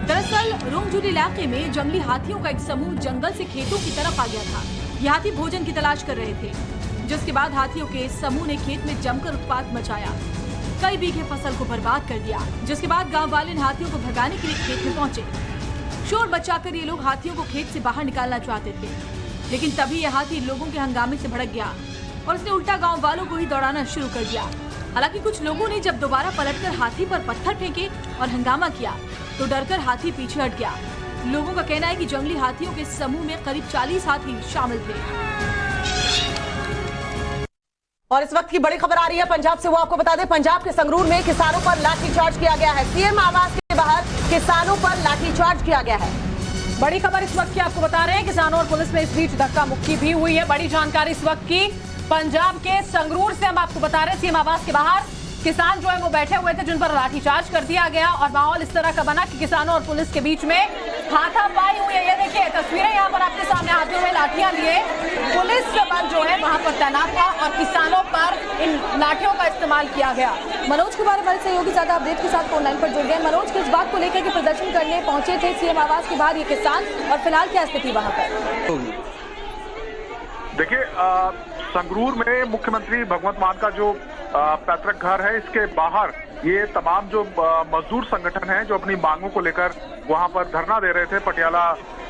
दरअसल रोंगजुली इलाके में जंगली हाथियों का एक समूह जंगल से खेतों की तरफ आ गया था। ये हाथी भोजन की तलाश कर रहे थे, जिसके बाद हाथियों के समूह ने खेत में जमकर उत्पात मचाया। कई बीघे फसल को बर्बाद कर दिया, जिसके बाद गांव वाले इन हाथियों को भगाने के लिए खेत में पहुंचे। शोर बचाकर ये लोग हाथियों को खेत से बाहर निकालना चाहते थे, लेकिन तभी यह हाथी लोगों के हंगामे से भड़क गया और उसने उल्टा गांव वालों को ही दौड़ाना शुरू कर दिया। हालांकि कुछ लोगों ने जब दोबारा पलटकर हाथी पर पत्थर फेंके और हंगामा किया तो डरकर हाथी पीछे हट गया। लोगों का कहना है कि जंगली हाथियों के समूह में करीब 40 हाथी शामिल थे। और इस वक्त की बड़ी खबर आ रही है पंजाब से, वो आपको बता दें, पंजाब के संगरूर में किसानों पर लाठीचार्ज किया गया है। सीएम आवास के बाहर किसानों पर लाठीचार्ज किया गया है। बड़ी खबर इस वक्त की आपको बता रहे हैं, किसानों और पुलिस में इस बीच धक्का मुक्की भी हुई है। बड़ी जानकारी इस वक्त की पंजाब के संगरूर से हम आपको बता रहे हैं। सीएम आवास के बाहर किसान जो है वो बैठे हुए थे, जिन पर लाठीचार्ज कर दिया गया और माहौल इस तरह का बना कि किसानों और पुलिस के बीच में हाथापाई हुई है। ये देखिए तस्वीरें यहाँ पर आपके सामने हाथियों में लाठियां लिए पुलिस बल जो है वहां पर तैनात था और किसानों पर इन लाठियों का इस्तेमाल किया गया। मनोज कुमार हमारे सहयोगी ज्यादा अपडेट के साथ फोनलाइन पर जुड़ गए। मनोज, किस बात को लेकर के प्रदर्शन करने पहुंचे थे सीएम आवास के बाहर ये किसान और फिलहाल क्या स्थिति वहां पर? देखिए, संगरूर में मुख्यमंत्री भगवंत मान का जो पैतृक घर है, इसके बाहर ये तमाम जो मजदूर संगठन हैं जो अपनी मांगों को लेकर वहां पर धरना दे रहे थे, पटियाला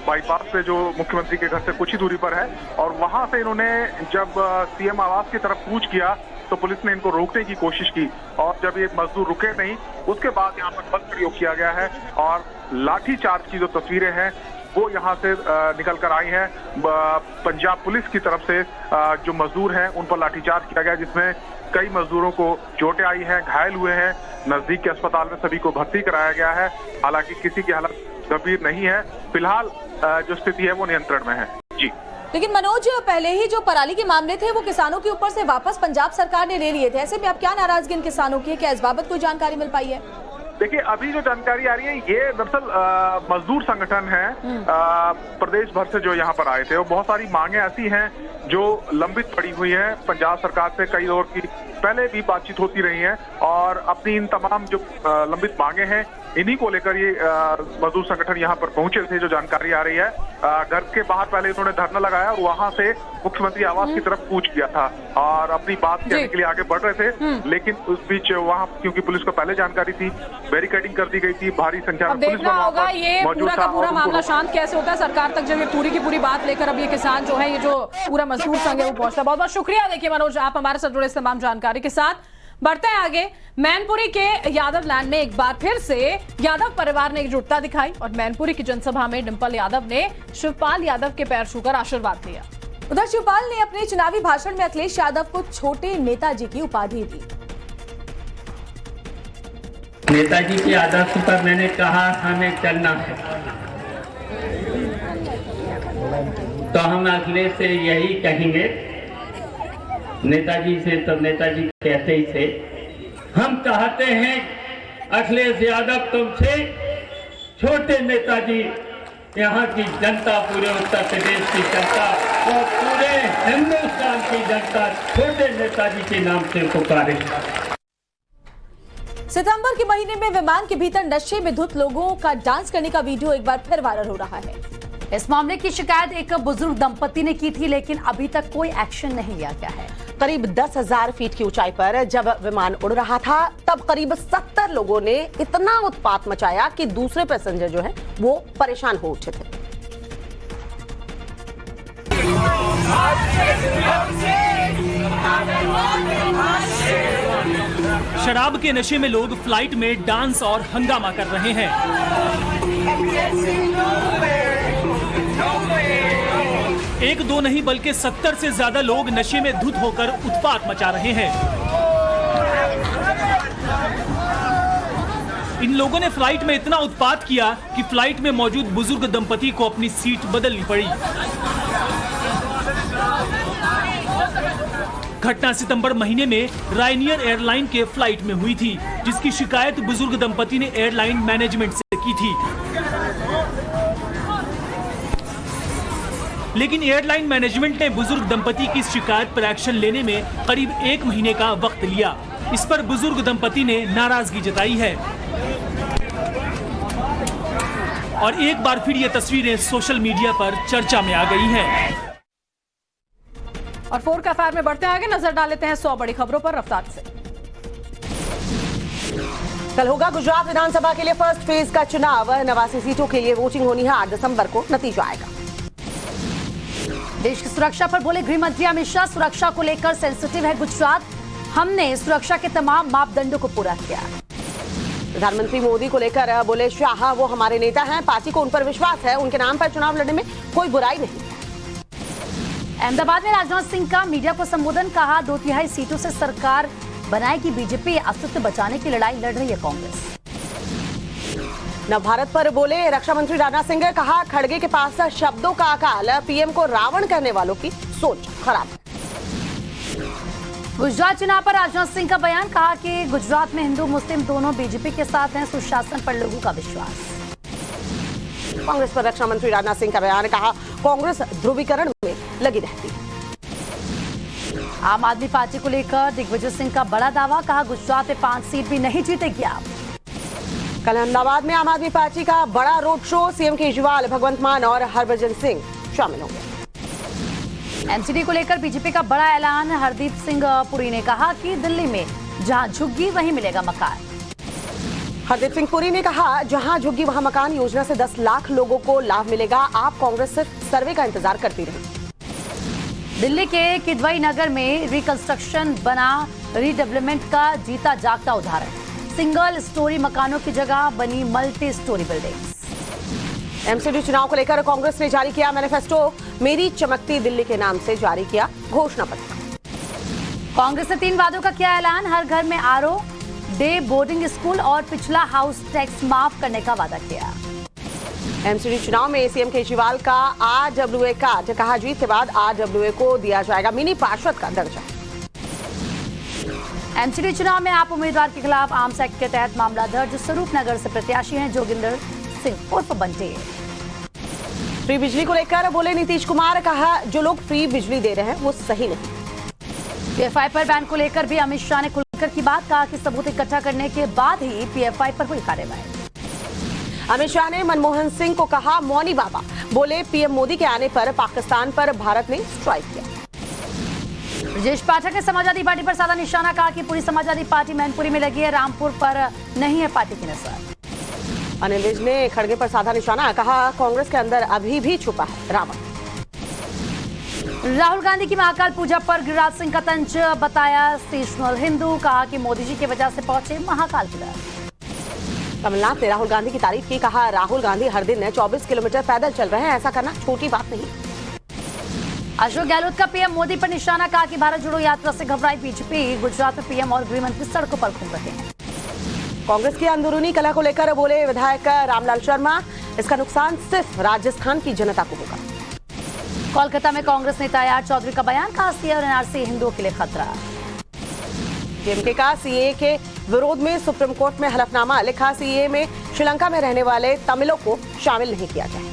बाईपास पे जो मुख्यमंत्री के घर से कुछ ही दूरी पर है, और वहां से इन्होंने जब सीएम आवास की तरफ कूच किया तो पुलिस ने इनको रोकने की कोशिश की और जब ये मजदूर रुके नहीं, उसके बाद यहाँ पर बल प्रयोग किया गया है और लाठीचार्ज की जो तस्वीरें हैं वो यहाँ से निकल कर आई हैं। पंजाब पुलिस की तरफ से जो मजदूर हैं उन पर लाठीचार्ज किया गया, जिसमें कई मजदूरों को चोटें आई हैं, घायल हुए हैं। नजदीक के अस्पताल में सभी को भर्ती कराया गया है। हालांकि किसी की हालत गंभीर नहीं है। फिलहाल जो स्थिति है वो नियंत्रण में है। जी, लेकिन मनोज, पहले ही जो पराली के मामले थे वो किसानों के ऊपर से वापस पंजाब सरकार ने ले लिए थे। ऐसे में अब क्या नाराजगी इन किसानों की है? क्या इस बाबत कोई जानकारी मिल पाई है? देखिए, अभी जो जानकारी आ रही है ये दरअसल मजदूर संगठन है प्रदेश भर से जो यहाँ पर आए थे, और बहुत सारी मांगे ऐसी हैं जो लंबित पड़ी हुई हैं। पंजाब सरकार से कई दौर की पहले भी बातचीत होती रही है और अपनी इन तमाम जो लंबित मांगे हैं इन्हीं को लेकर ये मजदूर संगठन यहाँ पर पहुंचे थे। जो जानकारी आ रही है, घर के बाहर पहले इन्होंने धरना लगाया और वहां से मुख्यमंत्री आवास की तरफ कूच किया था और अपनी बात कहने के लिए आगे बढ़ रहे थे, लेकिन उस बीच वहां क्योंकि पुलिस को पहले जानकारी थी, बैरिकेडिंग कर दी गई थी, भारी संख्या में पुलिस बल होगा ये पूरा का पूरा मामला शांत कैसे होता है सरकार तक, जब ये पूरी की पूरी बात लेकर अब ये किसान जो है, ये जो पूरा मजदूर संघ है वो पहुंचता। बहुत बहुत शुक्रिया। देखिए मनोज, आप हमारे साथ जुड़े इस तमाम जानकारी के साथ। बढ़ते हैं आगे। मैनपुरी के यादव लैंड में एक बार फिर से यादव परिवार ने एकजुटता दिखाई और मैनपुरी की जनसभा में डिंपल यादव ने शिवपाल यादव के पैर छूकर आशीर्वाद लिया। उधर शिवपाल ने अपने चुनावी भाषण में अखिलेश यादव को छोटे नेताजी की उपाधि दी। नेताजी के आदर्श पर मैंने कहा हमें चलना है, तो हम अखिलेश से यही कहेंगे, नेताजी से तो नेताजी कहते ही थे, हम चाहते हैं अखिलेश यादव तुमसे छोटे नेताजी, यहाँ की जनता, पूरे उत्तर प्रदेश की जनता और पूरे हिंदुस्तान की जनता छोटे नेताजी के नाम से पुकारे। सितंबर के महीने में विमान के भीतर नशे में धुत लोगों का डांस करने का वीडियो एक बार फिर वायरल हो रहा है। इस मामले की शिकायत एक बुजुर्ग दंपति ने की थी, लेकिन अभी तक कोई एक्शन नहीं लिया गया है। करीब 10,000 फीट की ऊंचाई पर जब विमान उड़ रहा था तब करीब 70 लोगों ने इतना उत्पात मचाया कि दूसरे पैसेंजर जो है वो परेशान हो उठे थे। शराब के नशे में लोग फ्लाइट में डांस और हंगामा कर रहे हैं। एक दो नहीं बल्कि 70 से ज्यादा लोग नशे में धुत होकर उत्पात मचा रहे हैं। इन लोगों ने फ्लाइट में इतना उत्पात किया कि फ्लाइट में मौजूद बुजुर्ग दंपति को अपनी सीट बदलनी पड़ी। घटना सितंबर महीने में रायनियर एयरलाइन के फ्लाइट में हुई थी, जिसकी शिकायत बुजुर्ग दंपति ने एयरलाइन मैनेजमेंट से की थी। लेकिन एयरलाइन मैनेजमेंट ने बुजुर्ग दंपति की शिकायत पर एक्शन लेने में करीब 1 महीने का वक्त लिया। इस पर बुजुर्ग दंपति ने नाराजगी जताई है और एक बार फिर ये तस्वीरें सोशल मीडिया पर चर्चा में आ गई हैं। और 4 का अफेयर में बढ़ते आगे नजर डाल लेते हैं 100 बड़ी खबरों पर रफ्तार से। कल होगा गुजरात विधानसभा के लिए फर्स्ट फेज का चुनाव। 89 सीटों के लिए वोटिंग होनी है। 8 दिसंबर को नतीजा आएगा। देश की सुरक्षा पर बोले गृह मंत्री अमित शाह, सुरक्षा को लेकर सेंसिटिव है गुजरात, हमने सुरक्षा के तमाम मापदंडों को पूरा किया। प्रधानमंत्री मोदी को लेकर बोले शाह, वो हमारे नेता हैं, पार्टी को उन पर विश्वास है, उनके नाम पर चुनाव लड़ने में कोई बुराई नहीं। अहमदाबाद में राजनाथ सिंह का मीडिया को संबोधन, कहा 2/3 सीटों से सरकार बनाएगी बीजेपी, अस्तित्व बचाने की लड़ाई लड़ रही है कांग्रेस। नव भारत पर बोले रक्षा मंत्री राजनाथ सिंह, कहा खड़गे के पास शब्दों का अकाल, पीएम को रावण कहने वालों की सोच खराब। गुजरात चुनाव पर राजनाथ सिंह का बयान, कहा कि गुजरात में हिंदू मुस्लिम दोनों बीजेपी के साथ हैं, सुशासन पर लोगों का विश्वास। कांग्रेस पर रक्षा मंत्री राजनाथ सिंह का बयान, कहा कांग्रेस ध्रुवीकरण में लगी रहती है। आम आदमी पार्टी को लेकर दिग्विजय सिंह का बड़ा दावा, कहा गुजरात में 5 सीट भी नहीं जीतेगी आप। कल अहमदाबाद में आम आदमी पार्टी का बड़ा रोड शो, सीएम केजरीवाल, भगवंत मान और हरभजन सिंह शामिल होंगे। एमसीडी को लेकर बीजेपी का बड़ा ऐलान, हरदीप सिंह पुरी ने कहा कि दिल्ली में जहां झुग्गी वहीं मिलेगा मकान। हरदीप सिंह पुरी ने कहा जहां झुग्गी वहां मकान योजना से 10 लाख लोगों को लाभ मिलेगा। आप कांग्रेस सिर्फ सर्वे का इंतजार करती रही। दिल्ली के किदवई नगर में रिकंस्ट्रक्शन बना रीडेवलपमेंट का जीता जागता उदाहरण, सिंगल स्टोरी मकानों की जगह बनी मल्टी स्टोरी बिल्डिंग्स। एमसीडी चुनाव को लेकर कांग्रेस ने जारी किया मैनिफेस्टो, मेरी चमकती दिल्ली के नाम से जारी किया घोषणा पत्र। कांग्रेस ने 3 वादों का किया ऐलान, हर घर में आरओ, डे बोर्डिंग स्कूल और पिछला हाउस टैक्स माफ करने का वादा किया। एमसीडी चुनाव में सीएम केजरीवाल का आरडब्ल्यूए कार्ड, कहा जीत के बाद आरडब्ल्यूए को दिया जाएगा मिनी पार्षद का दर्जा। एमसीडी चुनाव में आप उम्मीदवार के खिलाफ आर्म्स एक्ट के तहत मामला दर्ज, स्वरूप नगर से प्रत्याशी हैं जोगिंदर सिंह उर्फ बंटी। फ्री बिजली को लेकर बोले नीतीश कुमार, कहा जो लोग फ्री बिजली दे रहे हैं वो सही नहीं। पीएफआई पर बैन को लेकर भी अमित शाह ने खुलकर की बात, कहा कि सबूत इकट्ठा करने के बाद ही पीएफआई पर हुई कार्रवाई। अमित शाह ने मनमोहन सिंह को कहा मौनी बाबा, बोले पीएम मोदी के आने पर पाकिस्तान पर भारत ने स्ट्राइक किया। ब्रजेश पाठक ने समाजवादी पार्टी पर साधा निशाना, कहा कि पूरी समाजवादी पार्टी मैनपुरी में लगी है, रामपुर पर नहीं है पार्टी की नजर। अनिल विज ने खड़गे पर साधा निशाना, कहा कांग्रेस के अंदर अभी भी छुपा है रावण। राहुल गांधी की महाकाल पूजा पर गिरिराज सिंह का तंज बताया सीजनल हिंदू, कहा कि मोदी जी की वजह से पहुंचे महाकाल की तरफ। कमलनाथ ने राहुल गांधी की तारीफ की, कहा राहुल गांधी हर दिन 24 किलोमीटर पैदल चल रहे हैं, ऐसा करना छोटी बात नहीं। अशोक गहलोत का पीएम मोदी पर निशाना, कहा कि भारत जोड़ो यात्रा से घबराई बीजेपी, गुजरात में पीएम और गृह मंत्री सड़कों पर घूम रहे हैं। कांग्रेस की अंदरूनी कलह को लेकर बोले विधायक रामलाल शर्मा, इसका नुकसान सिर्फ राजस्थान की जनता को होगा। कोलकाता में कांग्रेस नेता आर चौधरी का बयान, कहा सीए और एनआरसी हिंदुओं के लिए खतरा। डीएमके का सीए के विरोध में सुप्रीम कोर्ट में हलफनामा, लिखा सीए में श्रीलंका में रहने वाले तमिलों को शामिल नहीं किया जाए।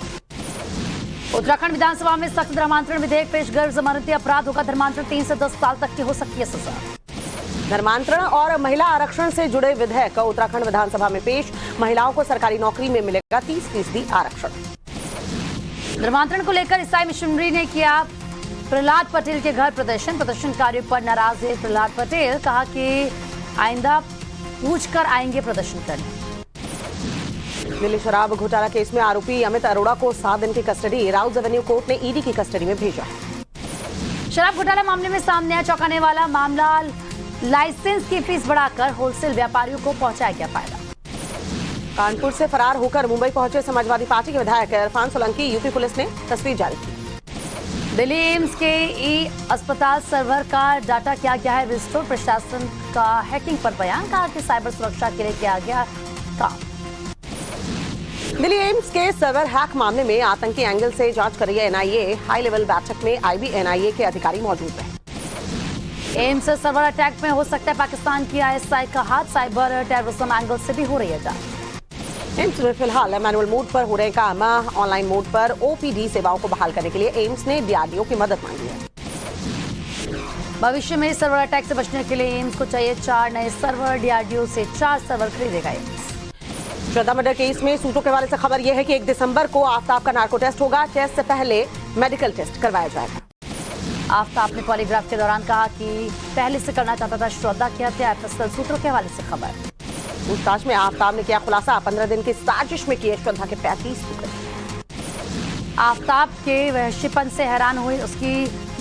उत्तराखंड विधानसभा में सख्त धर्मांतरण विधेयक पेश, गैर जमानती अपराध होगा धर्मांतरण, 3 से 10 साल तक की हो सकती है सजा। धर्मांतरण और महिला आरक्षण से जुड़े विधेयक उत्तराखंड विधानसभा में पेश, महिलाओं को सरकारी नौकरी में मिलेगा 30% आरक्षण। धर्मांतरण को लेकर ईसाई मिशनरी ने किया प्रहलाद पटेल के घर प्रदर्शनकारियों पर नाराज है प्रहलाद पटेल, कहा कि आइंदा पूछकर आएंगे प्रदर्शन करने। दिल्ली शराब घोटाला केस में आरोपी अमित अरोड़ा को 7 दिन की कस्टडी राउज एवेन्यू कोर्ट ने ईडी की कस्टडी में भेजा है। शराब घोटाला मामले में सामने आया चौंकाने वाला मामला, लाइसेंस की फीस बढ़ाकर होलसेल व्यापारियों को पहुंचाया गया फायदा। कानपुर से फरार होकर मुंबई पहुंचे समाजवादी पार्टी के विधायक इरफान सोलंकी, यूपी पुलिस ने तस्वीर जारी की। दिल्ली एम्स के ई अस्पताल सर्वर का डाटा किया गया है रिस्टोर, प्रशासन का हैकिंग पर बयान, कहा कि साइबर सुरक्षा के लिए किया गया काम। दिल्ली एम्स के सर्वर हैक मामले में आतंकी एंगल से जांच कर रही है एनआईए। हाई लेवल बैठक में आईबी एनआईए के अधिकारी मौजूद रहे। एम्स सर्वर अटैक में हो सकता है पाकिस्तान की आईएसआई का हाथ, साइबर टेररिज्म एंगल से भी हो रही है जांच। एम्स में फिलहाल मैनुअल मोड पर हो रहे काम, ऑनलाइन मोड पर ओपीडी सेवाओं को बहाल करने के लिए एम्स ने डीआरडीओ की मदद मांगी है। भविष्य में सर्वर अटैक से बचने के लिए एम्स को चाहिए 4 नए सर्वर, डीआरडीओ से 4 सर्वर खरीदेगा एम्स। श्रद्धा मर्डर केस में सूत्रों के हवाले से खबर यह है कि 1 दिसंबर को आफ्ताब का नार्को टेस्ट होगा। टेस्ट से पहले मेडिकल टेस्ट करवाया जाएगा। आफ्ताब ने पॉलीग्राफ के दौरान कहा कि पहले से करना चाहता था श्रद्धा की हत्या, एफएसएल सूत्रों के हवाले से खबर। पूछताछ में आफ्ताब ने किया खुलासा, 15 दिन की साजिश में किए श्रद्धा के 35 टुकड़े। आफ्ताब के वहशीपन से हैरान हुई उसकी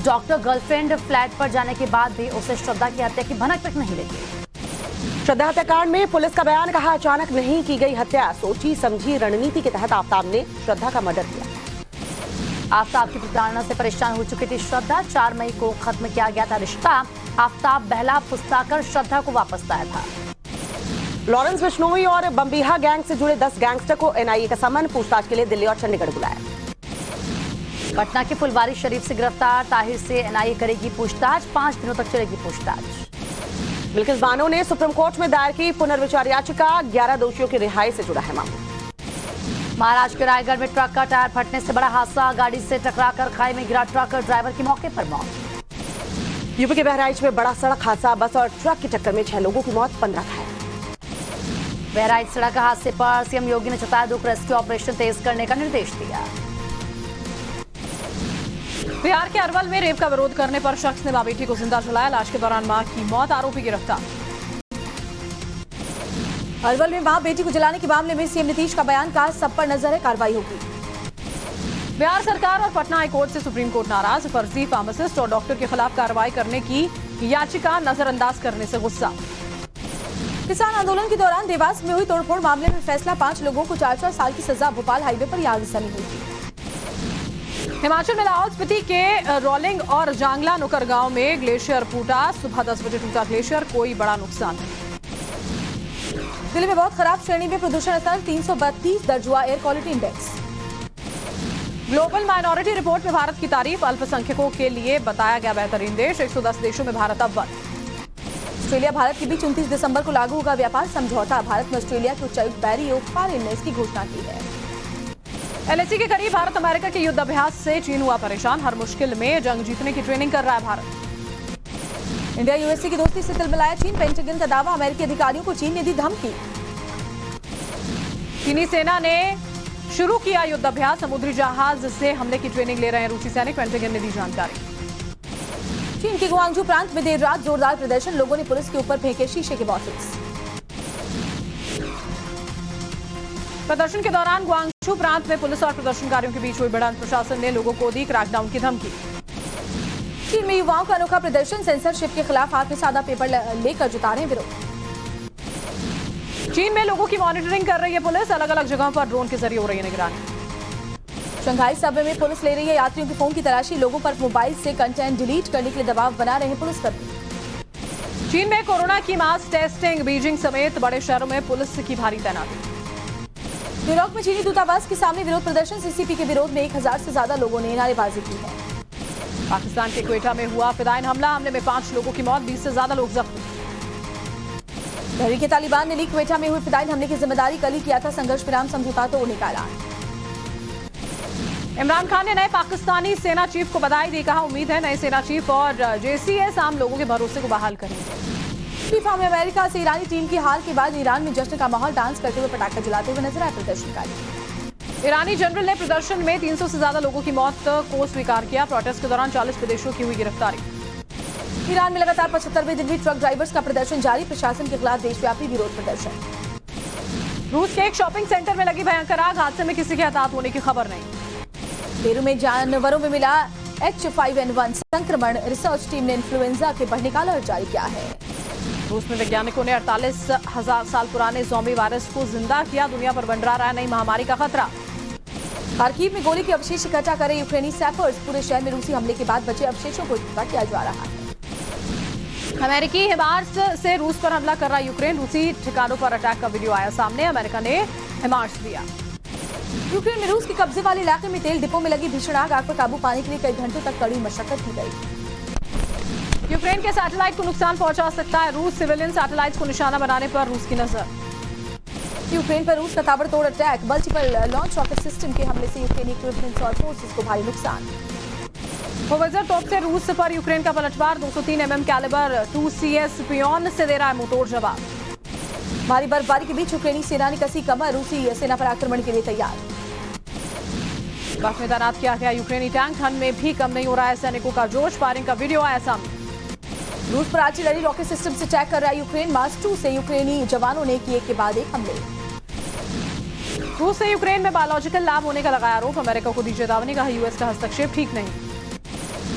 डॉक्टर गर्लफ्रेंड, फ्लैट पर जाने के बाद भी उसे श्रद्धा की हत्या की भनक तक नहीं लगी। श्रद्धा हत्याकांड में पुलिस का बयान, कहा अचानक नहीं की गई हत्या, सोची समझी रणनीति के तहत आफ्ताब ने श्रद्धा का मर्डर किया। आफ्ताब की प्रताड़ना से परेशान हो चुकी थी श्रद्धा, 4 मई को खत्म किया गया था रिश्ता। आफ्ताब बहला फुसलाकर श्रद्धा को वापस लाया था। लॉरेंस बिश्नोई और बम्बीहा गैंग से जुड़े 10 गैंगस्टर को एनआईए का समन, पूछताछ के लिए दिल्ली और चंडीगढ़ बुलाया। पटना के फुलवारी शरीफ से गिरफ्तार ताहिर से एनआईए करेगी पूछताछ, 5 दिनों तक चलेगी पूछताछ। बिल्किस बानो ने सुप्रीम कोर्ट में दायर की पुनर्विचार याचिका, 11 दोषियों की रिहाई से जुड़ा है मामला। महाराष्ट्र के रायगढ़ में ट्रक का टायर फटने से बड़ा हादसा, गाड़ी से टकराकर खाई में गिरा ट्रक, ड्राइवर की मौके पर मौत। यूपी के बहराइच में बड़ा सड़क हादसा, बस और ट्रक की टक्कर में 6 लोगों की मौत, 15 घायल। बहराइच सड़क हादसे पर सीएम योगी ने जताया दुख, रेस्क्यू ऑपरेशन तेज करने का निर्देश दिया। बिहार के अरवल में रेप का विरोध करने पर शख्स ने मां बेटी को जिंदा जलाया, लाश के दौरान मां की मौत, आरोपी गिरफ्तार। अरवल में मां बेटी को जलाने के मामले में सीएम नीतीश का बयान, कहा सब पर नजर है, कार्रवाई होगी। बिहार सरकार और पटना हाईकोर्ट से सुप्रीम कोर्ट नाराज, फर्जी फार्मासिस्ट और डॉक्टर के खिलाफ कार्रवाई करने की याचिका नजरअंदाज करने से गुस्सा। किसान आंदोलन के दौरान देवास में हुई तोड़फोड़ मामले में फैसला, 5 लोगों को 4-4 साल की सजा, भोपाल हाईवे पर आगजनी हुई थी। हिमाचल में लाहौल स्पीति के रोलिंग और जांगला नुकर गांव में ग्लेशियर फूटा, सुबह 10 बजे टूटा ग्लेशियर, कोई बड़ा नुकसान नहीं। दिल्ली में बहुत खराब श्रेणी में प्रदूषण स्तर, 332 दर्ज हुआ air quality index. Global minority report में भारत की तारीफ, अल्पसंख्यकों के लिए बताया गया बेहतरीन देश, 110 देशों में भारत अव्वल। ऑस्ट्रेलिया भारत के बीच 29 दिसंबर को लागू होगा व्यापार समझौता, भारत में ऑस्ट्रेलिया के उच्चायुक्त बैरी ओ'फारिन ने इसकी घोषणा की है। एलएसी के करीब भारत अमेरिका के युद्ध अभ्यास से चीन हुआ परेशान, हर मुश्किल में जंग जीतने की ट्रेनिंग कर रहा है भारत। इंडिया यूएसए की दोस्ती से तिलमिलाया चीन, पेंटागन का दावा, अमेरिकी अधिकारियों को चीन ने दी धमकी। चीनी सेना ने शुरू किया युद्ध अभ्यास, समुद्री जहाज से हमले की ट्रेनिंग ले रहे हैं रूसी सैनिक, पेंटागन ने दी जानकारी। चीन के गुआंगझू प्रांत में देर रात जोरदार प्रदर्शन, लोगों ने पुलिस के ऊपर फेंके शीशे के बॉटल्स। प्रदर्शन के दौरान गुआंगझू प्रांत में पुलिस और प्रदर्शनकारियों के बीच हुई भिड़ंत, प्रशासन ने लोगों को दी क्रैकडाउन की धमकी। चीन में युवाओं का अनोखा प्रदर्शन, सेंसरशिप के खिलाफ हाथ में सादा पेपर लेकर जता रहे विरोध। चीन में लोगों की मॉनिटरिंग कर रही है पुलिस, अलग अलग जगहों पर ड्रोन के जरिए हो रही है निगरानी। शंघाई सबवे में पुलिस ले रही है यात्रियों के फोन की तलाशी, लोगों पर मोबाइल से कंटेंट डिलीट करने के लिए दबाव बना रहे हैं पुलिसकर्मी। चीन में कोरोना की मास टेस्टिंग, बीजिंग समेत बड़े शहरों में पुलिस की भारी तैनाती। न्यूयॉर्क में चीनी दूतावास के सामने विरोध प्रदर्शन, सीसीपी के विरोध में 1000 से ज्यादा लोगों ने नारेबाजी की है। पाकिस्तान के क्वेटा में हुआ फिदायन हमला, हमले में 5 लोगों की मौत, 20 से ज्यादा लोग जख्मी। तहरीके तालिबान ने ली क्वेटा में हुए फिदायन हमले की जिम्मेदारी, कल ही किया था संघर्ष विराम समझौता तोड़ने का ऐलान। इमरान खान ने नए पाकिस्तानी सेना चीफ को बधाई दी, कहा उम्मीद है नए सेना चीफ और जेसीएस आम लोगों के भरोसे को बहाल करेंगे। फीफा में अमेरिका से ईरानी टीम की हार के बाद ईरान में जश्न का माहौल, डांस करते हुए पटाखे जलाते हुए नजर आए प्रदर्शनकारी। ईरानी जनरल ने प्रदर्शन में 300 से ज्यादा लोगों की मौत को स्वीकार किया। प्रोटेस्ट के दौरान 40 विदेशियों की हुई गिरफ्तारी। ईरान में लगातार 75वें दिन भी ट्रक ड्राइवर्स का प्रदर्शन जारी। प्रशासन के खिलाफ देशव्यापी विरोध प्रदर्शन। रूस के एक शॉपिंग सेंटर में लगी भयंकर आग। हादसे में किसी के हताहत होने की खबर नहीं। पेरू में जानवरों में मिला H5N1 संक्रमण। रिसर्च टीम ने इन्फ्लुएंजा के बढ़ने का अलर्ट जारी किया है। रूस में वैज्ञानिकों ने 48,000 साल पुराने ज़ॉम्बी वायरस को जिंदा किया। दुनिया पर मंडरा रहा है नई महामारी का खतरा। खार्किव में गोली के अवशेष इकट्ठा करे यूक्रेनी सैपर्स। पूरे शहर में रूसी हमले के बाद बचे अवशेषों को इकट्ठा किया जा रहा है। अमेरिकी हिमार्स से रूस पर हमला कर रहा यूक्रेन। रूसी ठिकानों पर अटैक का वीडियो आया सामने। अमेरिका ने हिमार्स दिया। यूक्रेन में रूस के कब्जे वाले इलाके में तेल डिपो में लगी भीषण आग पर काबू पाने के लिए कई घंटों तक कड़ी मशक्कत की गई। यूक्रेन के सैटेलाइट को नुकसान पहुंचा सकता है रूस। सिविलियन सैटेलाइट को निशाना बनाने पर रूस की नजर। यूक्रेन पर रूस का ताबड़तोड़ attack. Multiple launch rocket system के हमले से यूक्रेनी इक्विपमेंट्स और फोर्सेस को भारी नुकसान। होवित्जर तोप से रूस पर यूक्रेन का पलटवार। 203 mm कैलिबर 2CS पियोन से दे रहा है मुंहतोड़ जवाब। भारी बर्फबारी के बीच यूक्रेनी सेना ने कसी कमर। रूसी सेना पर आक्रमण के लिए तैयार। पाक में तैनात किया गया यूक्रेनी टैंक। ठंड में भी कम नहीं हो रहा है सैनिकों का जोश। फायरिंग का वीडियो आया सामने। रूस पर आर्टिलरी रॉकेट सिस्टम से अटैक कर रहा है यूक्रेन। मार्स 2 से यूक्रेनी जवानों ने किए के बाद एक हमले। रूस से यूक्रेन में बायोलॉजिकल लैब होने का लगाया आरोप। अमेरिका को दी चेतावनी। कहा यूएस का हस्तक्षेप ठीक नहीं।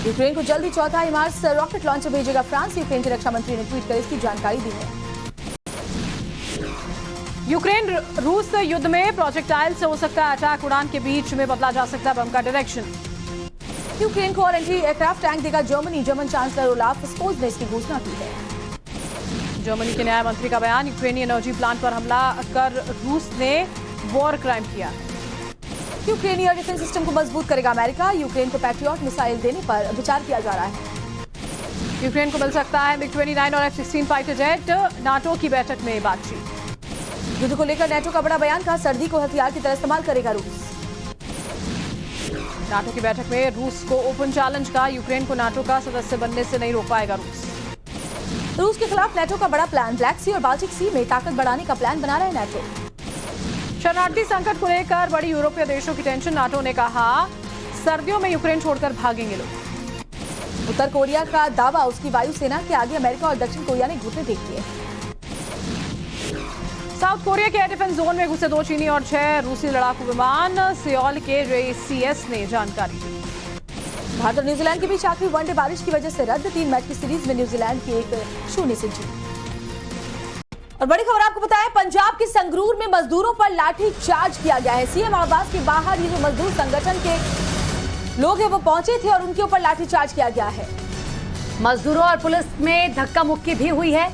यूक्रेन को जल्दी चौथा हिमार्स रॉकेट लॉन्चर भेजेगा फ्रांस। यूक्रेन के रक्षा मंत्री ने ट्वीट कर इसकी जानकारी दी है। यूक्रेन रूस युद्ध में प्रोजेक्टाइल से हो सकता है अटैक। उड़ान के बीच में बदला जा सकता है बम का डायरेक्शन। यूक्रेन को और एंटी एयरक्राफ्ट टैंक देगा Germany. German chancellor Olaf Scholz ने इसकी घोषणा की है। जर्मनी के न्याय मंत्री का बयान। यूक्रेनी एनर्जी प्लांट पर हमला कर रूस ने वॉर क्राइम किया। यूक्रेनी एयर डिफेंस सिस्टम को मजबूत करेगा अमेरिका। यूक्रेन को पैट्रियट मिसाइल देने पर विचार किया जा रहा है। यूक्रेन को मिल सकता है MiG-29 और F-16 फाइटर जेट। नाटो की बैठक में बातचीत। युद्ध को लेकर नाटो का बड़ा बयान। कहा सर्दी को हथियार की तरह इस्तेमाल करेगा रूस। नाटो की बैठक में रूस को ओपन चैलेंज। का यूक्रेन को नाटो का सदस्य बनने से नहीं रोक पाएगा रूस। रूस के खिलाफ नाटो का बड़ा प्लान। ब्लैक सी और बाल्टिक सी में ताकत बढ़ाने का प्लान बना रहा है नाटो। शरणार्थी संकट को लेकर बड़ी यूरोपीय देशों की टेंशन। नाटो ने कहा सर्दियों में यूक्रेन छोड़कर भागेंगे लोग। उत्तर कोरिया का दावा। उसकी वायुसेना के आगे अमेरिका और दक्षिण कोरिया ने घुटने टेक दिए। साउथ कोरिया के एयर डिफेंस जोन में घुसे 2 चीनी और 6 रूसी लड़ाकू विमान। सियोल के JCS ने जानकारी दी। भारत और न्यूजीलैंड के बीच आखिरी वनडे बारिश की वजह से रद्द। 3 मैच की सीरीज में न्यूजीलैंड की 1-0 से जीत। और बड़ी खबर आपको बताएं, पंजाब के संगरूर में मजदूरों पर लाठी चार्ज किया गया है। सीएम आवास के बाहर ये जो मजदूर संगठन के लोग हैं वो पहुंचे थे और उनके ऊपर लाठी चार्ज किया गया है। मजदूरों और पुलिस में धक्का मुक्की भी हुई है।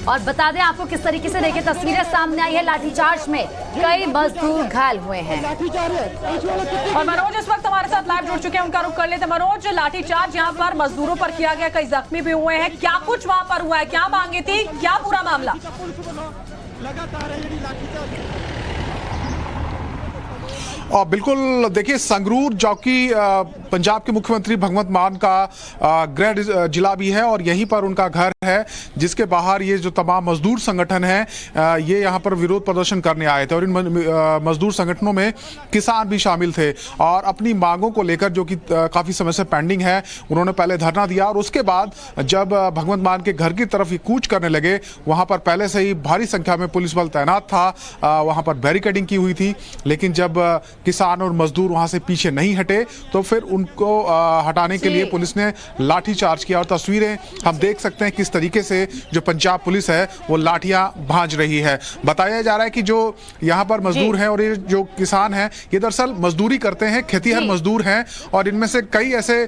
और बता दें आपको किस तरीके से देखिए तस्वीरें सामने आई है। लाठीचार्ज में कई मजदूर घायल हुए हैं। और मनोज इस वक्त हमारे साथ लाइव जुड़ चुके हैं। उनका रुख कर लेते हैं। मनोज, लाठीचार्ज यहाँ पर मजदूरों पर किया गया, कई जख्मी भी हुए हैं। क्या कुछ वहाँ पर हुआ है, क्या मांगे थी, क्या पूरा मामला? बिल्कुल, देखिए संगरूर जो कि पंजाब के मुख्यमंत्री भगवंत मान का गृह जिला भी है और यहीं पर उनका घर है, जिसके बाहर ये जो तमाम मजदूर संगठन हैं ये यहाँ पर विरोध प्रदर्शन करने आए थे। और इन मजदूर संगठनों में किसान भी शामिल थे और अपनी मांगों को लेकर जो कि काफ़ी समय से पेंडिंग है, उन्होंने पहले धरना दिया। और उसके बाद जब भगवंत मान के घर की तरफ ये कूच करने लगे, वहाँ पर पहले से ही भारी संख्या में पुलिस बल तैनात था। वहाँ पर बैरिकेडिंग की हुई थी, लेकिन जब किसान और मजदूर वहां से पीछे नहीं हटे तो फिर उनको हटाने के लिए पुलिस ने लाठी चार्ज किया। और तस्वीरें हम देख सकते हैं किस तरीके से जो पंजाब पुलिस है वो लाठियां भांज रही है। बताया जा रहा है कि जो यहाँ पर मजदूर हैं और ये जो किसान हैं ये दरअसल मजदूरी करते हैं, खेतीहर मजदूर हैं। और इनमें से कई ऐसे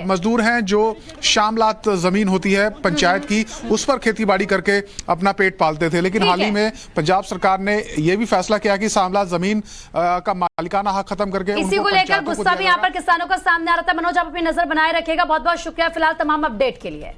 मजदूर हैं जो शामलात जमीन होती है पंचायत की, उस पर खेती बाड़ी करके अपना पेट पालते थे। लेकिन हाल ही में पंजाब सरकार ने यह भी फैसला किया कि शामलात जमीन का मालिकाना हक खत्म करके इसी को लेकर गुस्सा भी यहाँ पर किसानों का सामने आ रहा था। मनोज, आप अपनी नजर बनाए रखिएगा। बहुत बहुत शुक्रिया फिलहाल तमाम अपडेट के लिए।